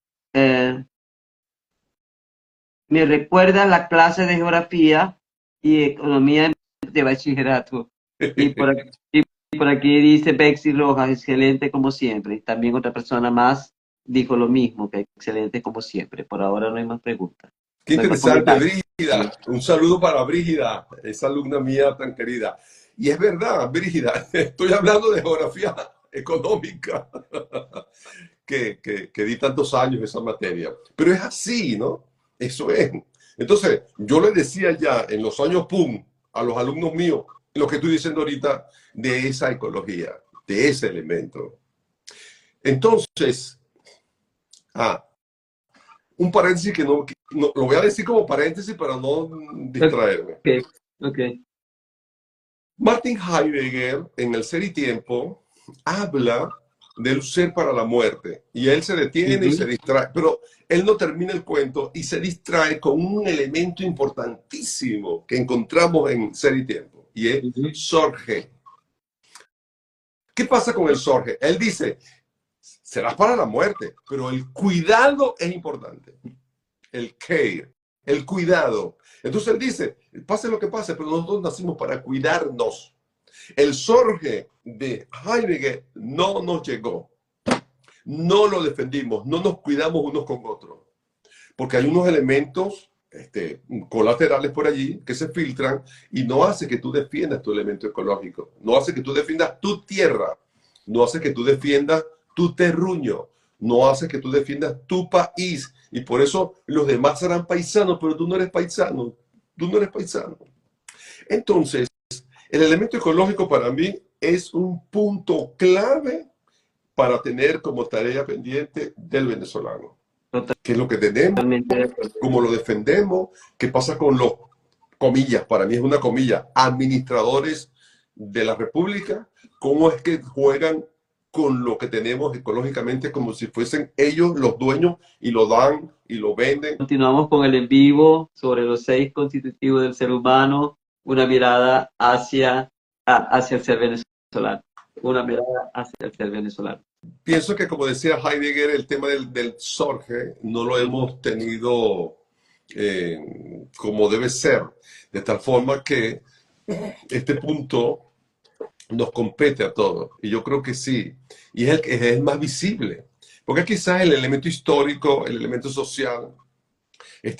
me recuerda la clase de geografía y economía de bachillerato. Y por aquí dice Bexy Rojas, excelente como siempre. También otra persona más dijo lo mismo, que excelente como siempre. Por ahora no hay más preguntas. Qué No hay más interesante, comentarios. Brígida. Un saludo para Brígida, esa alumna mía tan querida. Y es verdad, Brígida, estoy hablando de geografía económica, que di tantos años esa materia. Pero es así, ¿no? Eso es. Entonces, yo le decía ya en los años PUM a los alumnos míos lo que estoy diciendo ahorita de esa ecología, de ese elemento. Entonces, un paréntesis que no, lo voy a decir como paréntesis para no distraerme. Okay. Martin Heidegger, en El Ser y Tiempo, habla del ser para la muerte. Y él se detiene y se distrae. Pero él no termina el cuento y se distrae con un elemento importantísimo que encontramos en Ser y Tiempo. Y es Sorge. ¿Qué pasa con el Sorge? Él dice, serás para la muerte, pero el cuidado es importante. El care, el cuidado. Entonces él dice, pase lo que pase, pero nosotros nacimos para cuidarnos. El Sorge de Heidegger no nos llegó. No lo defendimos, no nos cuidamos unos con otros. Porque hay unos elementos colaterales por allí que se filtran y no hace que tú defiendas tu elemento ecológico. No hace que tú defiendas tu tierra. No hace que tú defiendas tu terruño. No hace que tú defiendas tu país. Y por eso los demás serán paisanos, pero tú no eres paisano. Tú no eres paisano. Entonces, el elemento ecológico para mí es un punto clave para tener como tarea pendiente del venezolano. ¿Qué es lo que tenemos? ¿Cómo lo defendemos? ¿Qué pasa con los, comillas, para mí es una comilla, administradores de la República? ¿Cómo es que juegan con lo que tenemos ecológicamente como si fuesen ellos los dueños y lo dan y lo venden? Continuamos con el en vivo sobre los 6 constitutivos del ser humano, una mirada hacia el ser venezolano. una mirada hacia el ser venezolano. Pienso que, como decía Heidegger, el tema del Sorge no lo hemos tenido como debe ser, de tal forma que este punto nos compete a todos. Y yo creo que sí. Y es el más visible. Porque quizás el elemento histórico, el elemento social,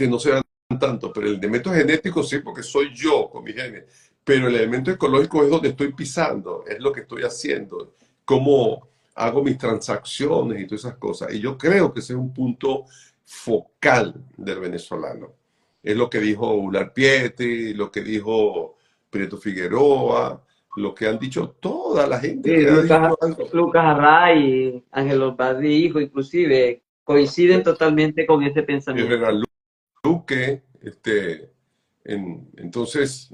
no se dan tanto, pero el elemento genético sí, porque soy yo con mi genes. Pero el elemento ecológico es donde estoy pisando, es lo que estoy haciendo, cómo hago mis transacciones y todas esas cosas. Y yo creo que ese es un punto focal del venezolano. Es lo que dijo Ular Pietri, lo que dijo Prieto Figueroa, lo que han dicho toda la gente Sí, que ha dicho algo. Lucas Array, Ángel Osvaldi, hijo, inclusive, coinciden totalmente con ese pensamiento. Herrera Luque, entonces,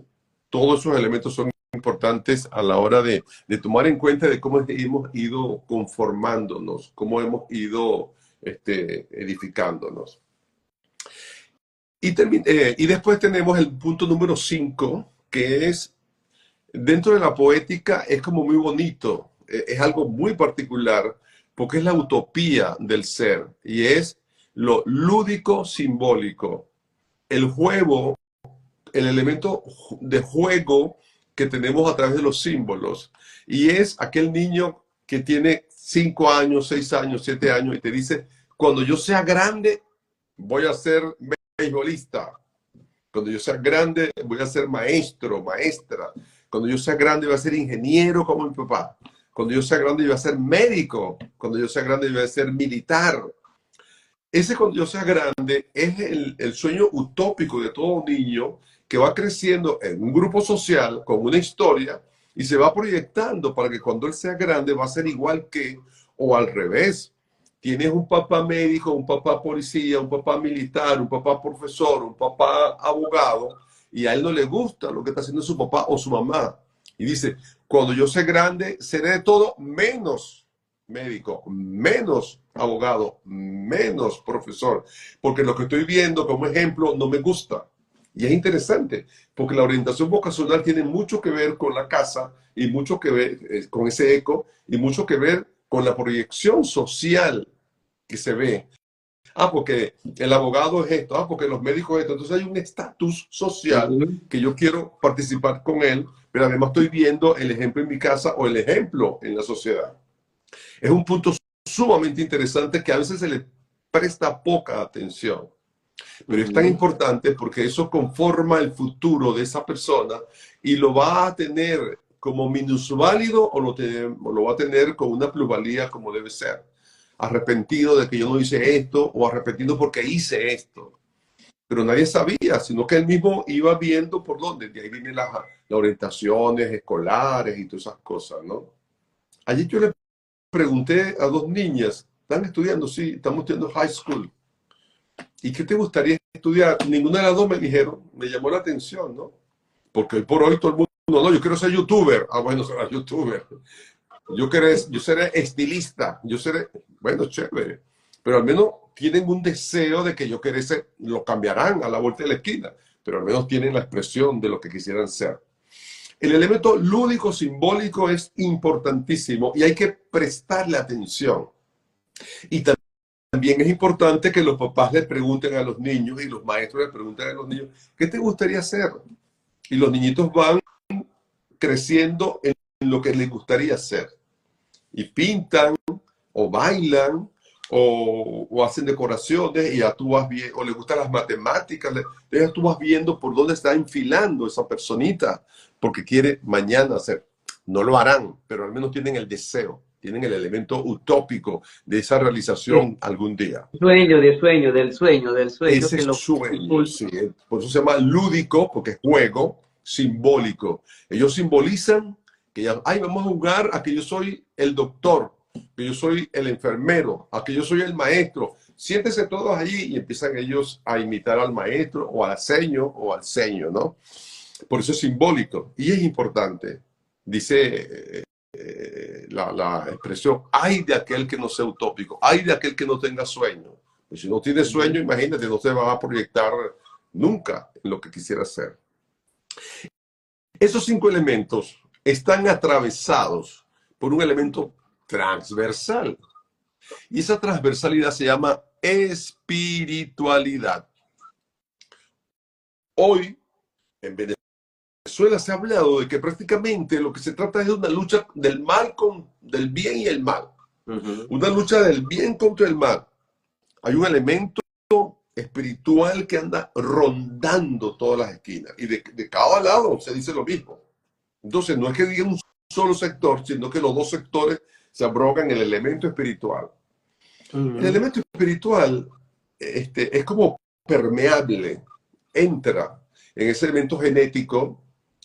todos esos elementos son importantes a la hora de tomar en cuenta de cómo hemos ido conformándonos, cómo hemos ido edificándonos. Y después tenemos el punto número 5, que es, dentro de la poética, es como muy bonito, es algo muy particular, porque es la utopía del ser, y es lo lúdico simbólico, el juego, el elemento de juego que tenemos a través de los símbolos. Y es aquel niño que tiene 5 años, 6 años, 7 años y te dice, cuando yo sea grande voy a ser beisbolista. Cuando yo sea grande voy a ser maestro, maestra. Cuando yo sea grande voy a ser ingeniero como mi papá. Cuando yo sea grande voy a ser médico. Cuando yo sea grande voy a ser militar. Ese cuando yo sea grande es el sueño utópico de todo niño que va creciendo en un grupo social con una historia y se va proyectando para que cuando él sea grande va a ser igual que, o al revés. Tienes un papá médico, un papá policía, un papá militar, un papá profesor, un papá abogado, y a él no le gusta lo que está haciendo su papá o su mamá. Y dice, cuando yo sea grande, seré de todo menos médico, menos abogado, menos profesor, porque lo que estoy viendo como ejemplo no me gusta. Y es interesante, porque la orientación vocacional tiene mucho que ver con la casa y mucho que ver con ese eco y mucho que ver con la proyección social que se ve. Porque el abogado es esto, porque los médicos es esto. Entonces hay un estatus social que yo quiero participar con él, pero además estoy viendo el ejemplo en mi casa o el ejemplo en la sociedad. Es un punto sumamente interesante que a veces se le presta poca atención, pero es tan importante porque eso conforma el futuro de esa persona y lo va a tener como minusválido o lo va a tener con una plusvalía como debe ser. Arrepentido de que yo no hice esto o arrepentido porque hice esto. Pero nadie sabía, sino que él mismo iba viendo por dónde. De ahí vienen las orientaciones escolares y todas esas cosas, ¿no? Allí yo le pregunté a 2 niñas, ¿están estudiando? Sí, estamos estudiando high school. ¿Y qué te gustaría estudiar? Ninguna de las 2 me dijeron, me llamó la atención, ¿no? Porque hoy por hoy todo el mundo, no, yo quiero ser youtuber. Bueno, será youtuber. Yo seré estilista, yo seré, bueno, chévere. Pero al menos tienen un deseo de que yo quiera ser, lo cambiarán a la vuelta de la esquina, pero al menos tienen la expresión de lo que quisieran ser. El elemento lúdico simbólico es importantísimo y hay que prestarle atención. Y también es importante que los papás le pregunten a los niños y los maestros le pregunten a los niños, ¿qué te gustaría hacer? Y los niñitos van creciendo en lo que les gustaría hacer. Y pintan o bailan o hacen decoraciones y ya tú vas viendo, o les gustan las matemáticas, ya tú vas viendo por dónde está enfilando esa personita, porque quiere mañana hacer. No lo harán, pero al menos tienen el deseo, tienen el elemento utópico de esa realización algún día. Del sueño Ese que es lo sueño, sí. Por eso se llama lúdico, porque es juego, simbólico. Ellos simbolizan que ya, ay, vamos a jugar a que yo soy el doctor, que yo soy el enfermero, a que yo soy el maestro. Siéntense todos allí y empiezan ellos a imitar al maestro o al seño, ¿no? Por eso es simbólico y es importante. Dice la expresión, ay de aquel que no sea utópico, ay de aquel que no tenga sueño. Pues si no tiene sueño, imagínate, no se va a proyectar nunca en lo que quisiera hacer. Esos 5 elementos están atravesados por un elemento transversal. Y esa transversalidad se llama espiritualidad. Hoy, en Venezuela se ha hablado de que prácticamente lo que se trata es de una lucha del bien y el mal. Una lucha del bien contra el mal. Hay un elemento espiritual que anda rondando todas las esquinas. Y de cada lado se dice lo mismo. Entonces, no es que diga un solo sector, sino que los dos sectores se abrogan el elemento espiritual. El elemento espiritual es como permeable, entra en ese elemento genético.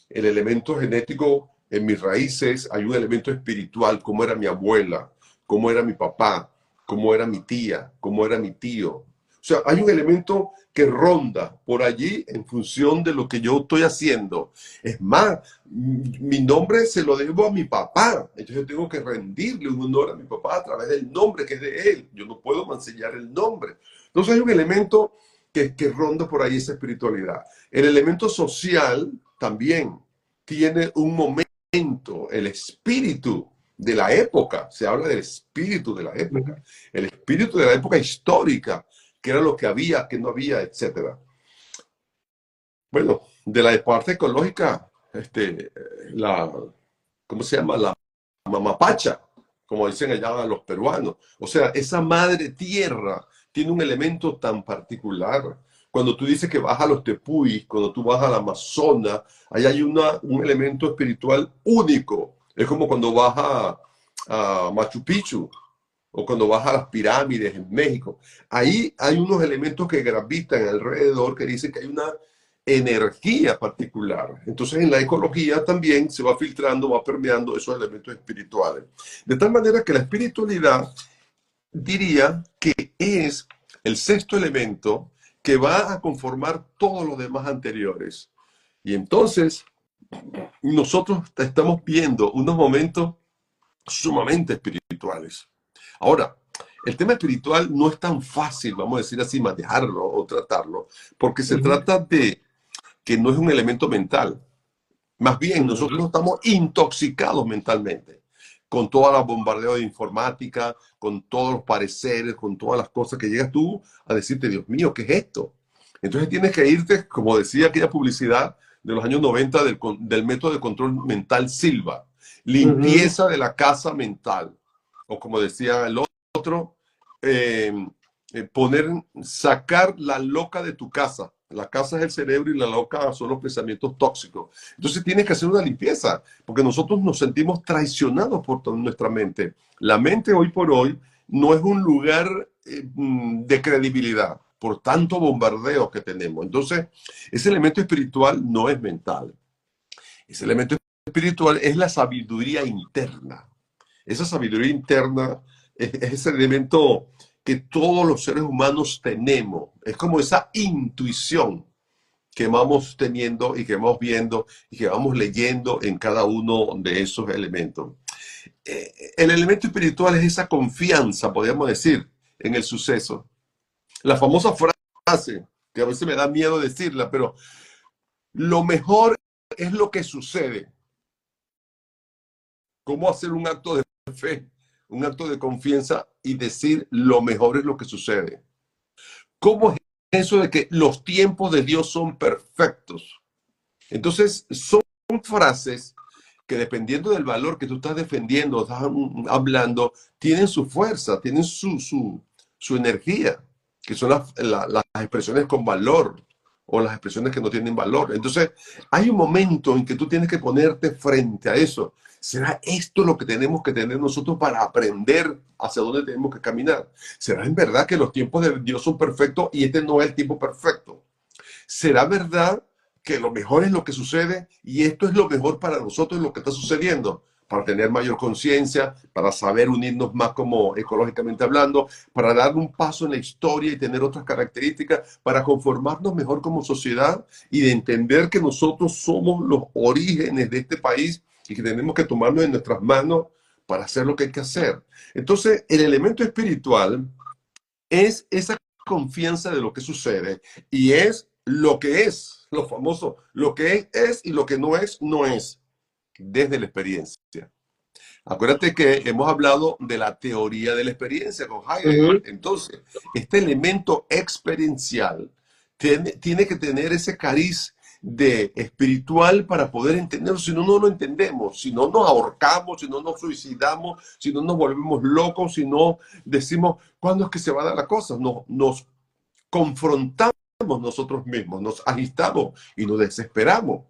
El elemento genético, en mis raíces hay un elemento espiritual, como era mi abuela, como era mi papá, como era mi tía, como era mi tío. O sea, hay un elemento que ronda por allí en función de lo que yo estoy haciendo. Es más, mi nombre se lo debo a mi papá. Entonces yo tengo que rendirle un honor a mi papá a través del nombre que es de él. Yo no puedo mancillar el nombre. Entonces hay un elemento que ronda por ahí esa espiritualidad. El elemento social también tiene un momento, el espíritu de la época. Se habla del espíritu de la época. El espíritu de la época histórica, que era lo que había, que no había, etcétera. Bueno, de la parte ecológica, ¿cómo se llama? La mamapacha, como dicen allá los peruanos. O sea, esa madre tierra tiene un elemento tan particular. Cuando tú dices que vas a los Tepuis, cuando tú vas a la Amazonas, ahí hay un elemento espiritual único. Es como cuando vas a Machu Picchu, o cuando vas a las pirámides en México. Ahí hay unos elementos que gravitan alrededor que dicen que hay una energía particular. Entonces en la ecología también se va filtrando, va permeando esos elementos espirituales. De tal manera que la espiritualidad diría que es el sexto elemento que va a conformar todos los demás anteriores. Y entonces nosotros estamos viendo unos momentos sumamente espirituales. Ahora, el tema espiritual no es tan fácil, vamos a decir así, manejarlo o tratarlo, porque se trata de que no es un elemento mental. Más bien, nosotros estamos intoxicados mentalmente, con toda la bombardeo de informática, con todos los pareceres, con todas las cosas que llegas tú a decirte, Dios mío, ¿qué es esto? Entonces tienes que irte, como decía aquella publicidad de los años 90 del método de control mental Silva, limpieza de la casa mental, o como decía el otro, sacar la loca de tu casa. La casa es el cerebro y la loca son los pensamientos tóxicos. Entonces tienes que hacer una limpieza, porque nosotros nos sentimos traicionados por toda nuestra mente. La mente hoy por hoy no es un lugar de credibilidad por tanto bombardeo que tenemos. Entonces, ese elemento espiritual no es mental. Ese elemento espiritual es la sabiduría interna. Esa sabiduría interna es ese elemento que todos los seres humanos tenemos. Es como esa intuición que vamos teniendo y que vamos viendo y que vamos leyendo en cada uno de esos elementos. El elemento espiritual es esa confianza, podríamos decir, en el suceso. La famosa frase, que a veces me da miedo decirla, pero lo mejor es lo que sucede. ¿Cómo hacer un acto de fe, un acto de confianza y decir lo mejor es lo que sucede? ¿Cómo es eso de que los tiempos de Dios son perfectos? Entonces, son frases que dependiendo del valor que tú estás defendiendo, estás hablando, tienen su fuerza, tienen su energía, que son las expresiones con valor o las expresiones que no tienen valor. Entonces, hay un momento en que tú tienes que ponerte frente a eso. ¿Será esto lo que tenemos que tener nosotros para aprender hacia dónde tenemos que caminar? ¿Será en verdad que los tiempos de Dios son perfectos y este no es el tiempo perfecto? ¿Será verdad que lo mejor es lo que sucede y esto es lo mejor para nosotros, lo que está sucediendo? Para tener mayor conciencia, para saber unirnos más como ecológicamente hablando, para dar un paso en la historia y tener otras características, para conformarnos mejor como sociedad y de entender que nosotros somos los orígenes de este país y que tenemos que tomarnos en nuestras manos para hacer lo que hay que hacer. Entonces, el elemento espiritual es esa confianza de lo que sucede y es lo que es, lo famoso, lo que es y lo que no es, no es, desde la experiencia. Acuérdate que hemos hablado de la teoría de la experiencia con Heidegger. Ujú. Entonces, este elemento experiencial tiene que tener ese cariz de espiritual para poder entenderlo. Si no, no lo entendemos. Si no, nos ahorcamos, si no, nos suicidamos, si no, nos volvemos locos, si no decimos, ¿cuándo es que se va a dar la cosa? Nos confrontamos nosotros mismos, nos agitamos y nos desesperamos,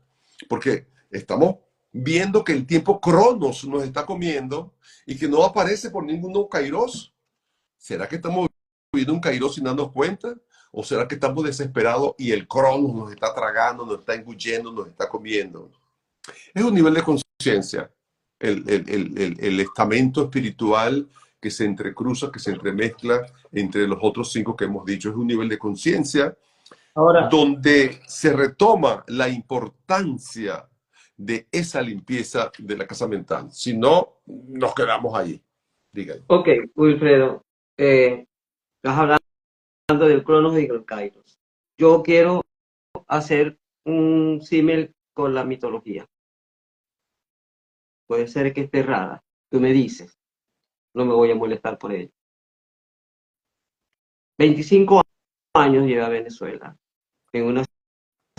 porque estamos viendo que el tiempo cronos nos está comiendo y que no aparece por ninguno kairos. ¿Será que estamos viviendo un kairos sin darnos cuenta? ¿O será que estamos desesperados y el cronos nos está tragando, nos está engullendo, nos está comiendo? Es un nivel de conciencia, el estamento espiritual que se entrecruza, que se entremezcla entre los otros 5 que hemos dicho. Es un nivel de conciencia Ahora, donde se retoma la importancia de esa limpieza de la casa mental. Si no, nos quedamos ahí. Díganme. ok, Wilfredo, estás hablando del Cronos y del Kairos. Yo quiero hacer un símil con la mitología. Puede ser que esté rara. Tú me dices, no me voy a molestar por ello. 25 años lleva Venezuela en una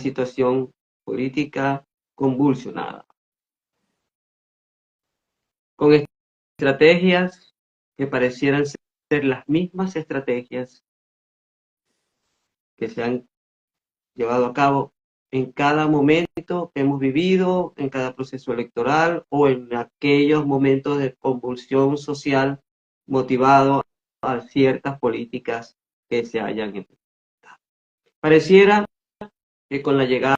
situación política convulsionada, con estrategias que parecieran ser las mismas estrategias que se han llevado a cabo en cada momento que hemos vivido, en cada proceso electoral o en aquellos momentos de convulsión social motivado a ciertas políticas que se hayan implementado. Pareciera que con la llegada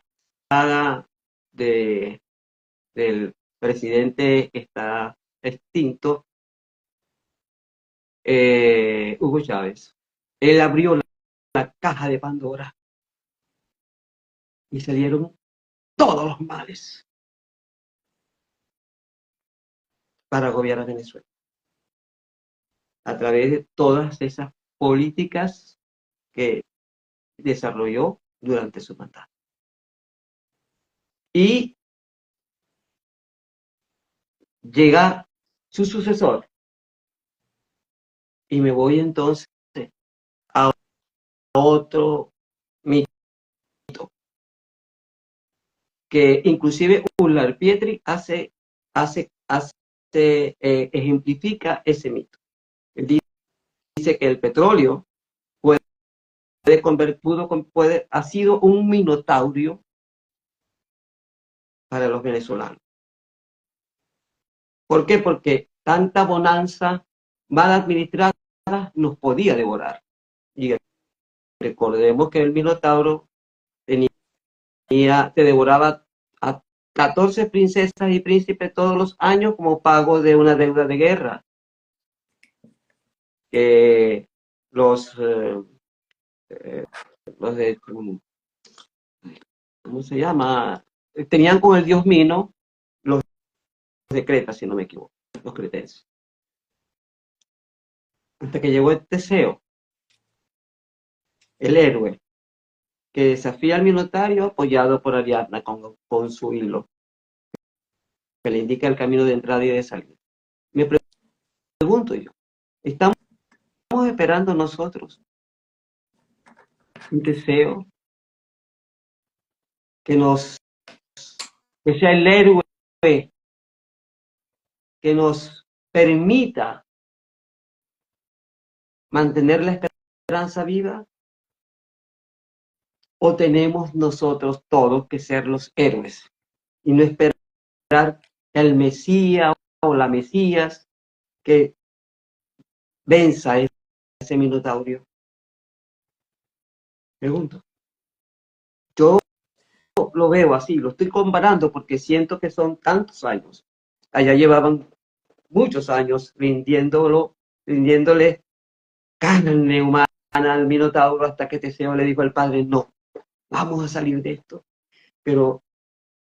de, del presidente que está extinto, Hugo Chávez, él abrió la caja de Pandora y se dieron todos los males para gobiernar Venezuela a través de todas esas políticas que desarrolló durante su mandato. Y llega su sucesor y me voy entonces a otro mito que inclusive Ullar Pietri ejemplifica ese mito. Él dice que el petróleo ha sido un minotaurio para los venezolanos. ¿Por qué? Porque tanta bonanza mal administrada nos podía devorar. Y recordemos que el minotauro te devoraba a 14 princesas y príncipes todos los años como pago de una deuda de guerra. Los de, ¿cómo se llama? Tenían con el dios Mino los de Creta, si no me equivoco, los cretenses. Hasta que llegó Teseo, el héroe, que desafía al Minotario apoyado por Ariadna con su hilo, que le indica el camino de entrada y de salida. Me pregunto yo, ¿estamos esperando nosotros un Teseo que sea el héroe que nos permita mantener la esperanza viva? ¿O tenemos nosotros todos que ser los héroes y no esperar el Mesías o la Mesías que venza ese minotaurio? Pregunto. Yo lo veo así, lo estoy comparando porque siento que son tantos años. Allá llevaban muchos años rindiéndole carne humana al minotauro hasta que Teseo le dijo al padre, no, vamos a salir de esto. Pero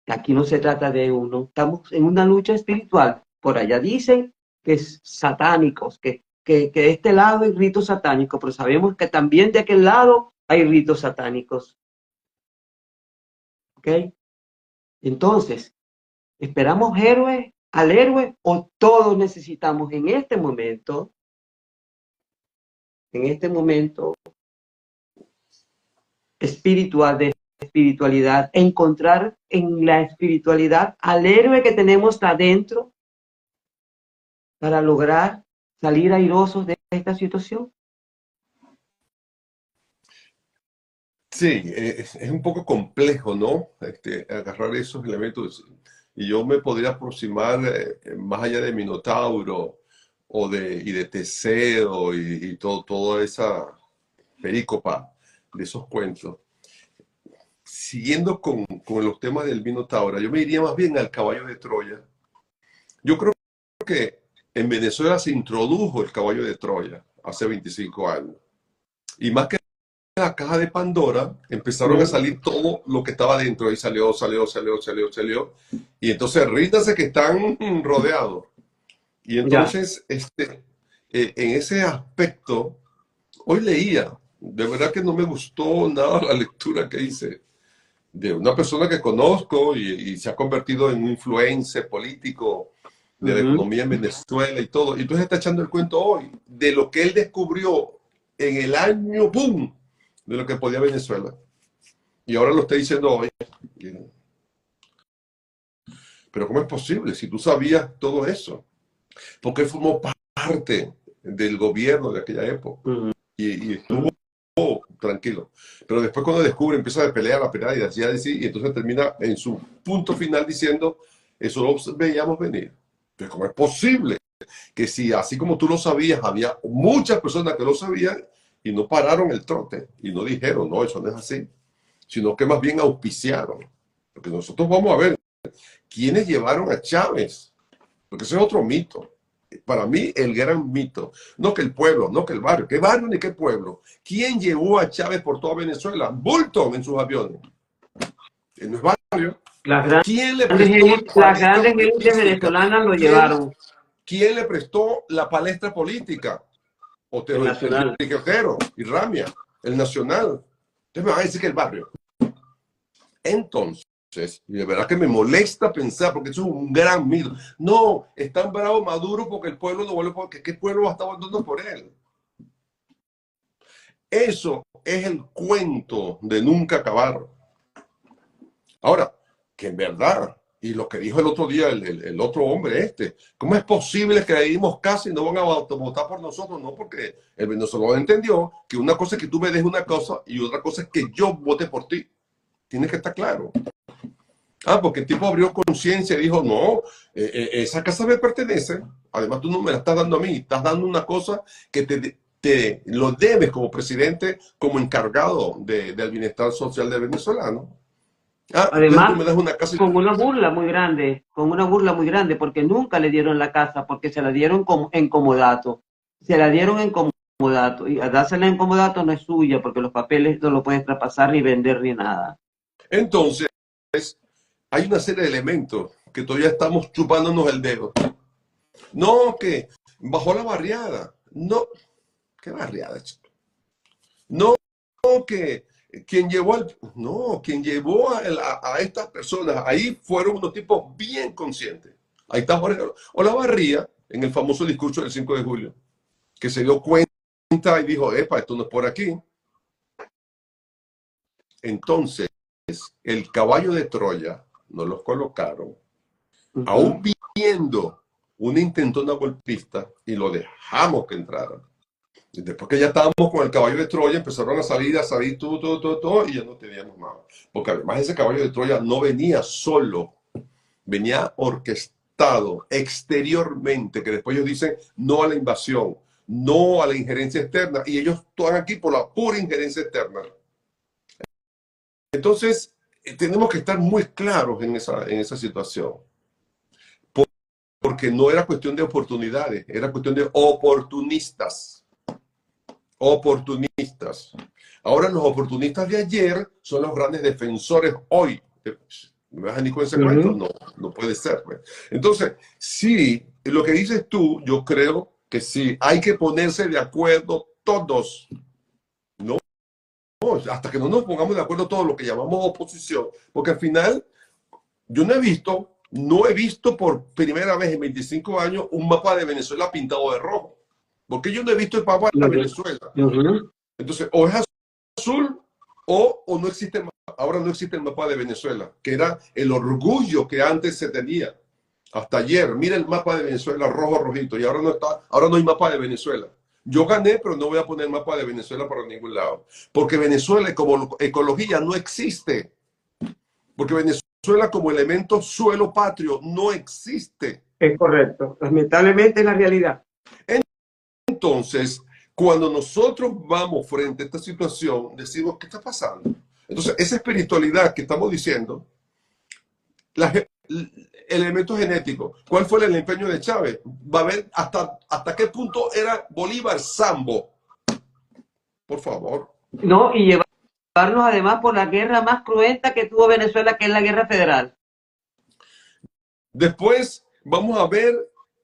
aquí no se trata de uno, estamos en una lucha espiritual. Por allá dicen que es satánicos, que de este lado hay ritos satánicos, pero sabemos que también de aquel lado hay ritos satánicos. ¿Ok? Entonces, ¿esperamos héroes al héroe o todos necesitamos en este momento espiritual, de espiritualidad, encontrar en la espiritualidad al héroe que tenemos adentro para lograr salir airosos de esta situación? Sí, es un poco complejo, ¿no? Agarrar esos elementos. Y yo me podría aproximar más allá de Minotauro y de Teseo y toda esa perícopa de esos cuentos. Siguiendo con los temas del Minotauro, yo me iría más bien al caballo de Troya. Yo creo que en Venezuela se introdujo el caballo de Troya hace 25 años. Y más que la caja de Pandora, empezaron a salir todo lo que estaba dentro. Y salió. Y entonces ríndanse que están rodeados. Y entonces, en ese aspecto, hoy leía, de verdad que no me gustó nada la lectura que hice de una persona que conozco y se ha convertido en un influencer político de la economía en Venezuela y todo. Y entonces está echando el cuento hoy de lo que él descubrió en el año ¡boom! De lo que podía Venezuela. Y ahora lo está diciendo hoy. Pero ¿cómo es posible si tú sabías todo eso? Porque él formó parte del gobierno de aquella época y estuvo tranquilo. Pero después cuando descubre, empieza a pelear y entonces termina en su punto final diciendo, eso lo veíamos venir. Pero ¿cómo es posible que si así como tú lo sabías, había muchas personas que lo sabían y no pararon el trote y no dijeron, no, eso no es así, sino que más bien auspiciaron? Porque nosotros vamos a ver quiénes llevaron a Chávez, porque ese es otro mito. Para mí, el gran mito. No que el pueblo, no que el barrio. ¿Qué barrio ni qué pueblo? ¿Quién llevó a Chávez por toda Venezuela? Bolton en sus aviones. No es barrio. ¿Quién le prestó Las grandes élites venezolanas lo llevaron. ¿Quién le prestó la palestra política? El Nacional. Enrique Otero y Ramia, el Nacional. Entonces me van a decir que el barrio. Entonces, y de verdad que me molesta pensar, porque eso es un gran mito. No, es tan bravo Maduro porque el pueblo no vuelve, porque ¿qué pueblo va a estar votando por él? Eso es el cuento de nunca acabar. Ahora, que en verdad, y lo que dijo el otro día el otro hombre ¿cómo es posible que le dimos casa y no van a votar por nosotros? No, porque el venezolano entendió que una cosa es que tú me des una cosa y otra cosa es que yo vote por ti. Tiene que estar claro. Porque el tipo abrió conciencia y dijo, no, esa casa me pertenece, además tú no me la estás dando a mí, estás dando una cosa que te lo debes como presidente, como encargado del bienestar social del venezolano. Además, tú me das una casa con una burla muy grande, porque nunca le dieron la casa, porque se la dieron en comodato. Se la dieron en comodato, y a dársela en comodato no es suya, porque los papeles no lo puedes traspasar ni vender ni nada. Entonces, hay una serie de elementos que todavía estamos chupándonos el dedo. No, que bajó la barriada. No, ¿qué barriada, chico? No, que quien llevó a estas personas ahí fueron unos tipos bien conscientes. Ahí está Jorge Olavarría en el famoso discurso del 5 de julio, que se dio cuenta y dijo, epa, esto no es por aquí. Entonces, el caballo de Troya nos los colocaron, aún viendo una intentona golpista, y lo dejamos que entrara. Y después que ya estábamos con el caballo de Troya, empezaron a salir todo, y ya no teníamos nada. Porque además ese caballo de Troya no venía solo, venía orquestado exteriormente, que después ellos dicen no a la invasión, no a la injerencia externa, y ellos están aquí por la pura injerencia externa. Entonces, tenemos que estar muy claros en esa situación. Porque no era cuestión de oportunidades, era cuestión de oportunistas. Oportunistas. Ahora los oportunistas de ayer son los grandes defensores hoy. ¿Me vas a ni con ese cuento? No, no puede ser. Pues. Entonces, sí, lo que dices tú, yo creo que sí, hay que ponerse de acuerdo todos. No, hasta que no nos pongamos de acuerdo todos lo que llamamos oposición, porque al final yo no he visto no he visto por primera vez en 25 años un mapa de Venezuela pintado de rojo. Porque yo no he visto el mapa de Venezuela. Entonces, o es azul o no existe, ahora no existe el mapa de Venezuela, que era el orgullo que antes se tenía. Hasta ayer, mira el mapa de Venezuela rojo, rojito, y ahora no está, ahora no hay mapa de Venezuela. Yo gané, pero no voy a poner mapa de Venezuela para ningún lado. Porque Venezuela como ecología no existe. Porque Venezuela como elemento suelo patrio no existe. Es correcto. Lamentablemente es la realidad. Entonces, cuando nosotros vamos frente a esta situación, decimos, ¿qué está pasando? Entonces, esa espiritualidad que estamos diciendo, elementos genéticos. ¿Cuál fue el empeño de Chávez? Va a ver hasta qué punto era Bolívar sambo. Por favor. No, y llevarnos además por la guerra más cruenta que tuvo Venezuela, que es la guerra federal. Después vamos a ver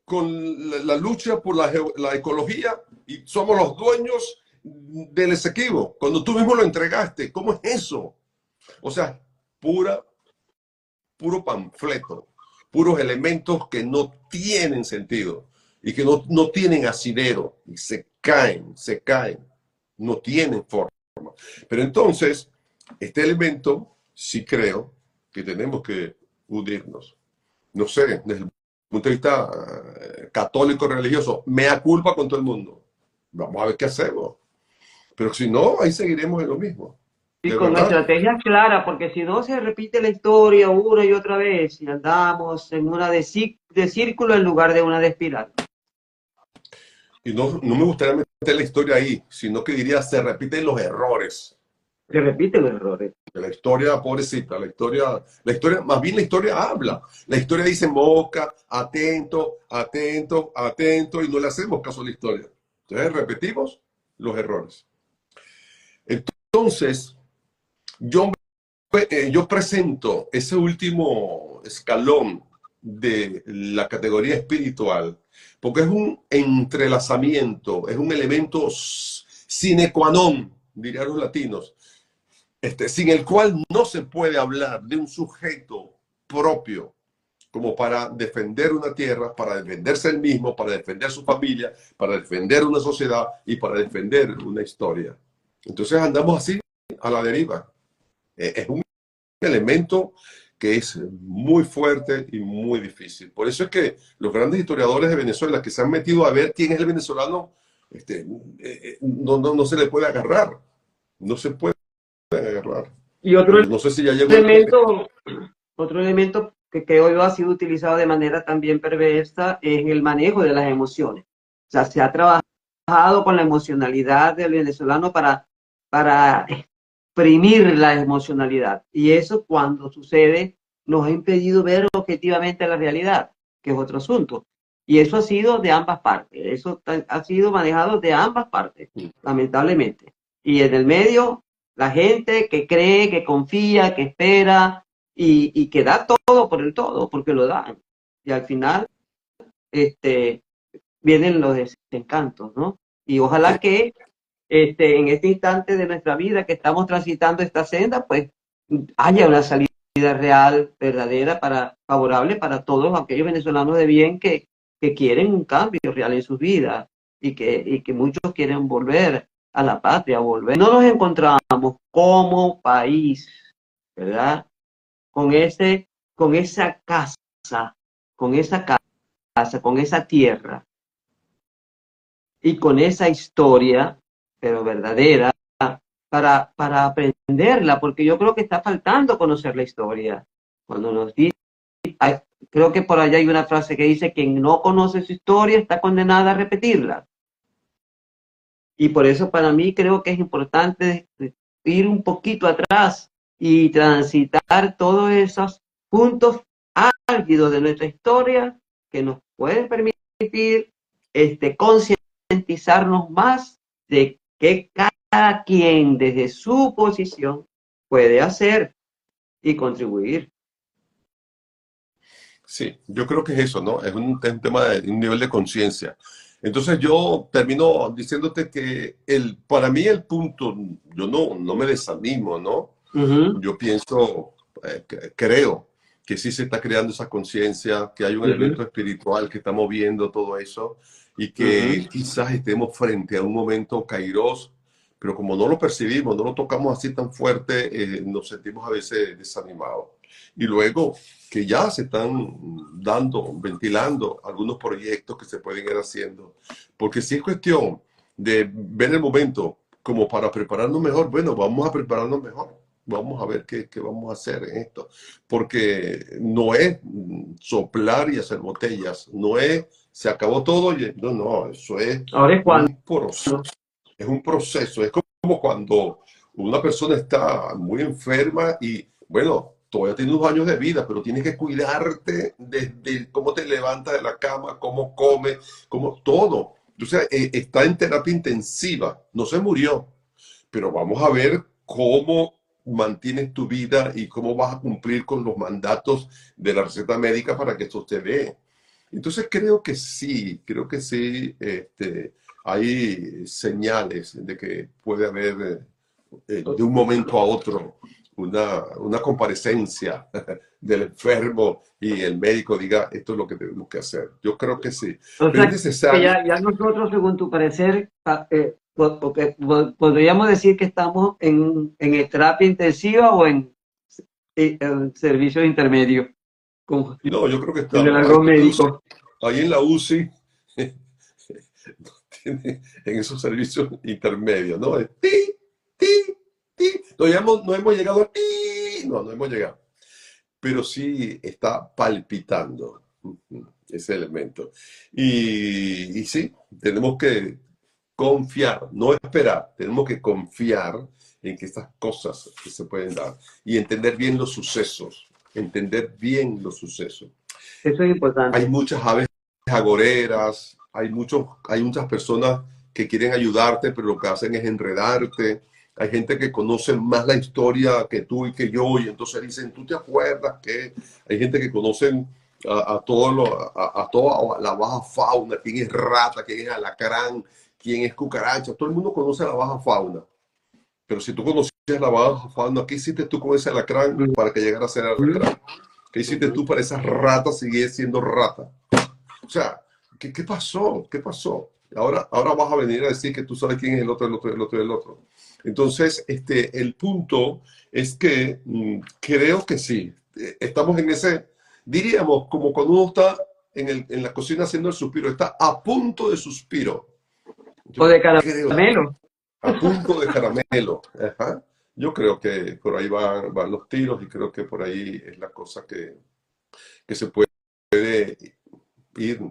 con la lucha por la ecología y somos los dueños del Esequibo. Cuando tú mismo lo entregaste, ¿cómo es eso? O sea, puro panfleto, puros elementos que no tienen sentido y que no tienen asidero y se caen, no tienen forma. Pero entonces, este elemento sí creo que tenemos que unirnos. No sé, desde el punto de vista católico religioso, mea culpa con todo el mundo. Vamos a ver qué hacemos. Pero si no, ahí seguiremos en lo mismo. Y con estrategias claras, porque si no se repite la historia una y otra vez y andamos en una de círculo en lugar de una de espiral. Y no me gustaría meter la historia ahí, sino que diría, se repiten los errores. Se repiten los errores. La historia, pobrecita, la historia, más bien la historia habla. La historia dice Moca, atento, atento, atento, y no le hacemos caso a la historia. Entonces repetimos los errores. Entonces, yo presento ese último escalón de la categoría espiritual, porque es un entrelazamiento, es un elemento sine qua non, dirían los latinos, sin el cual no se puede hablar de un sujeto propio como para defender una tierra, para defenderse él mismo, para defender su familia, para defender una sociedad y para defender una historia. Entonces andamos así a la deriva. Es un elemento que es muy fuerte y muy difícil. Por eso es que los grandes historiadores de Venezuela que se han metido a ver quién es el venezolano, no se le puede agarrar. No se puede agarrar. Y otro no sé si ya llegó otro elemento que hoy ha sido utilizado de manera también perversa es el manejo de las emociones. O sea, se ha trabajado con la emocionalidad del venezolano para exprimir la emocionalidad. Y eso, cuando sucede, nos ha impedido ver objetivamente la realidad, que es otro asunto. Y eso ha sido de ambas partes. Eso ha sido manejado de ambas partes, lamentablemente. Y en el medio, la gente que cree, que confía, que espera y que da todo por el todo, porque lo dan. Y al final vienen los desencantos, ¿no? Y ojalá que en este instante de nuestra vida que estamos transitando esta senda, pues haya una salida real, verdadera, favorable para todos aquellos venezolanos de bien que quieren un cambio real en sus vidas y que muchos quieren volver a la patria, volver. No nos encontramos como país, ¿verdad? Con esa casa, con esa tierra y con esa historia, pero verdadera, para aprenderla, porque yo creo que está faltando conocer la historia. Cuando nos dice, creo que por allá hay una frase que dice, quien no conoce su historia está condenada a repetirla. Y por eso para mí creo que es importante ir un poquito atrás y transitar todos esos puntos álgidos de nuestra historia que nos pueden permitir concientizarnos más de qué cada quien desde su posición puede hacer y contribuir. Sí, yo creo que es eso, ¿no? Es un tema de un nivel de conciencia. Entonces yo termino diciéndote que para mí el punto, yo no me desanimo, ¿no? Yo pienso, creo que sí se está creando esa conciencia, que hay un elemento espiritual que está moviendo todo eso y que quizás estemos frente a un momento kairos, pero como no lo percibimos, no lo tocamos así tan fuerte, nos sentimos a veces desanimados. Y luego que ya se están dando, ventilando algunos proyectos que se pueden ir haciendo, porque si es cuestión de ver el momento como para prepararnos mejor, bueno, vamos a prepararnos mejor. Vamos a ver qué vamos a hacer en esto. Porque no es soplar y hacer botellas. No es, se acabó todo. No, eso es Ahora es cuando. un proceso. Es un proceso. Es como cuando una persona está muy enferma y, bueno, todavía tiene unos años de vida, pero tienes que cuidarte desde cómo te levantas de la cama, cómo comes, cómo todo. Entonces, está en terapia intensiva. No se murió, pero vamos a ver cómo mantienes tu vida y cómo vas a cumplir con los mandatos de la receta médica para que esto te dé. Entonces creo que sí, hay señales de que puede haber de un momento a otro una comparecencia del enfermo y el médico diga esto es lo que tenemos que hacer. Yo creo que sí, O pero es sea, que necesario. ya nosotros, según tu parecer, podríamos decir que estamos en terapia intensiva o en servicios intermedios, como No, yo creo que en el estamos, algo incluso médico. ahí en la UCI, en esos servicios intermedios, ¿no? Ti, ti, ti. No hemos llegado a ti, no hemos llegado. Pero sí está palpitando ese elemento. Y sí, tenemos que confiar, no esperar, tenemos que confiar en que estas cosas que se pueden dar y entender bien los sucesos, entender bien los sucesos. Eso es Hay importante. muchas aves agoreras, hay muchas personas que quieren ayudarte, pero lo que hacen es enredarte. Hay gente que conoce más la historia que tú y que yo, y entonces dicen, ¿tú te acuerdas que? Hay gente que conocen a toda la baja fauna, quién es rata, quién es alacrán, quién es cucaracha. Todo el mundo conoce la baja fauna. Pero si tú conocías la baja fauna, ¿qué hiciste tú con ese alacrán para que llegara a ser alacrán? ¿Qué hiciste tú para esas ratas seguir siendo rata? O sea, ¿qué pasó? ¿Qué pasó? Ahora vas a venir a decir que tú sabes quién es el otro, el otro, el otro, el otro. Entonces, el punto es que creo que sí. Estamos en ese, diríamos, como cuando uno está en la cocina haciendo el suspiro, está a punto de suspiro. O Yo de creo, caramelo. a punto de caramelo. Ajá. Yo creo que por ahí van los tiros y creo que por ahí es la cosa que se puede ir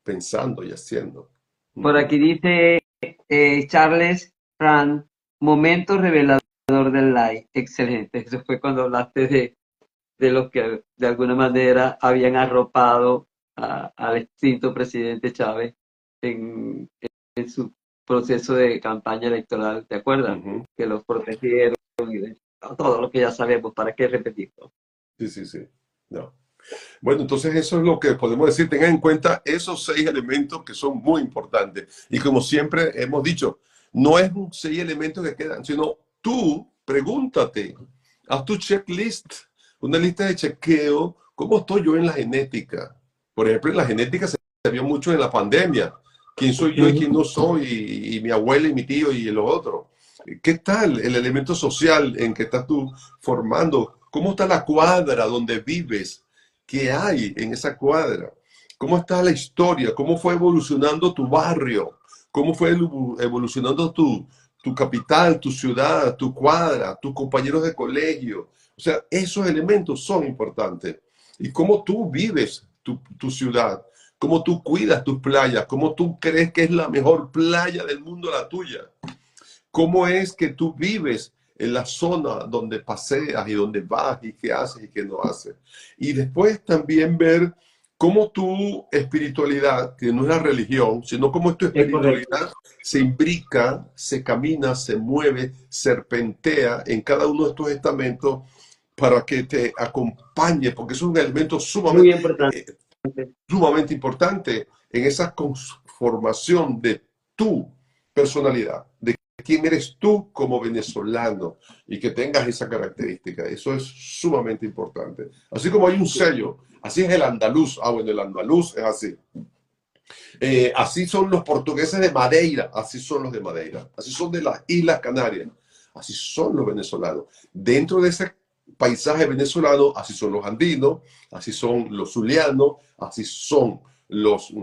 pensando y haciendo. Por Ujú. aquí dice Charles Rand, momento revelador del live. Excelente. Eso fue cuando hablaste de los que de alguna manera habían arropado al extinto presidente Chávez en su proceso de campaña electoral. ¿Te acuerdas? Ujú. Que los protegieron y todo lo que ya sabemos. ¿Para qué repetirlo? Sí, sí, sí. No. Bueno, entonces eso es lo que podemos decir. Tengan en cuenta esos 6 elementos que son muy importantes. Y como siempre hemos dicho, no es un 6 elementos que quedan, sino tú pregúntate, haz tu checklist, una lista de chequeo, ¿cómo estoy yo en la genética? Por ejemplo, en la genética se vio mucho en la pandemia. ¿Quién soy yo y quién no soy? Y mi abuela y mi tío y lo otro. ¿Qué tal el elemento social en que estás tú formando? ¿Cómo está la cuadra donde vives? ¿Qué hay en esa cuadra? ¿Cómo está la historia? ¿Cómo fue evolucionando tu barrio? ¿Cómo fue evolucionando tu capital, tu ciudad, tu cuadra, tus compañeros de colegio? O sea, esos elementos son importantes. Y cómo tú vives tu ciudad, cómo tú cuidas tus playas, cómo tú crees que es la mejor playa del mundo la tuya. ¿Cómo es que tú vives en la zona donde paseas y donde vas y qué haces y qué no haces? Y después también ver cómo tu espiritualidad, que no es la religión, sino cómo tu Es correcto. espiritualidad se imbrica, se camina, se mueve, serpentea en cada uno de estos estamentos para que te acompañe, porque eso es un elemento Muy importante. sumamente importante en esa conformación de tu personalidad, de quién eres tú como venezolano y que tengas esa característica. Eso es sumamente importante. Así como hay un sello, así es el andaluz. Ah, bueno, el andaluz es así. Así son los portugueses de Madeira, así son los de Madeira, así son de las Islas Canarias, así son los venezolanos. Dentro de ese paisaje venezolano, así son los andinos, así son los zulianos, así son los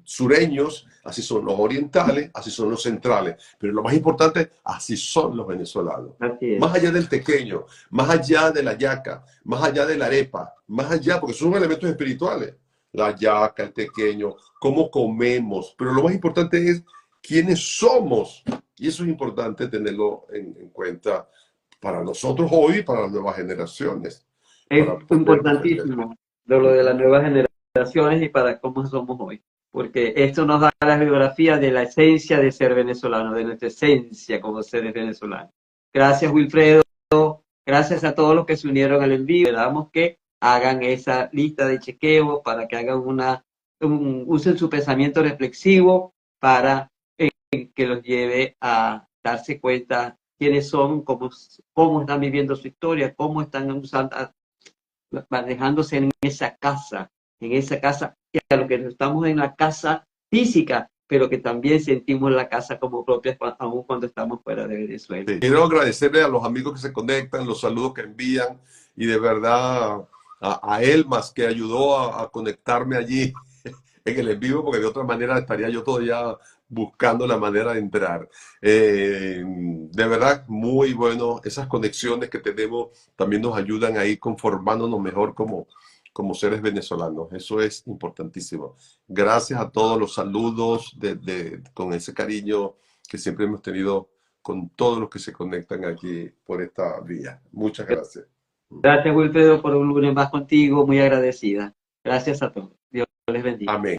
sureños, así son los orientales, así son los centrales. Pero lo más importante, así son los venezolanos. Así es. Más allá del tequeño, más allá de la yaca, más allá de la arepa, más allá, porque son elementos espirituales. La yaca, el tequeño, cómo comemos, pero lo más importante es quiénes somos. Y eso es importante tenerlo en cuenta para nosotros hoy y para las nuevas generaciones. Es Para poder defender. importantísimo lo de las nuevas generaciones y para cómo somos hoy, porque esto nos da la biografía de la esencia de ser venezolano, de nuestra esencia como seres venezolanos. Gracias, Wilfredo. Gracias a todos los que se unieron al envío. Le damos que hagan esa lista de chequeo para que hagan usen su pensamiento reflexivo para que los lleve a darse cuenta quiénes son, cómo están viviendo su historia, cómo están manejándose en esa casa, que a lo que estamos en la casa física, pero que también sentimos la casa como propia, aún cuando estamos fuera de Venezuela. Sí. Quiero agradecerle a los amigos que se conectan, los saludos que envían y de verdad a Elmas que ayudó a conectarme allí en el en vivo, porque de otra manera estaría yo todavía buscando la manera de entrar. De verdad, muy bueno. Esas conexiones que tenemos también nos ayudan a ir conformándonos mejor como seres venezolanos. Eso es importantísimo. Gracias a todos los saludos con ese cariño que siempre hemos tenido con todos los que se conectan aquí por esta vía. Muchas gracias. Gracias, Wilfredo, por un lunes más contigo. Muy agradecida. Gracias a todos. Dios les bendiga. Amén.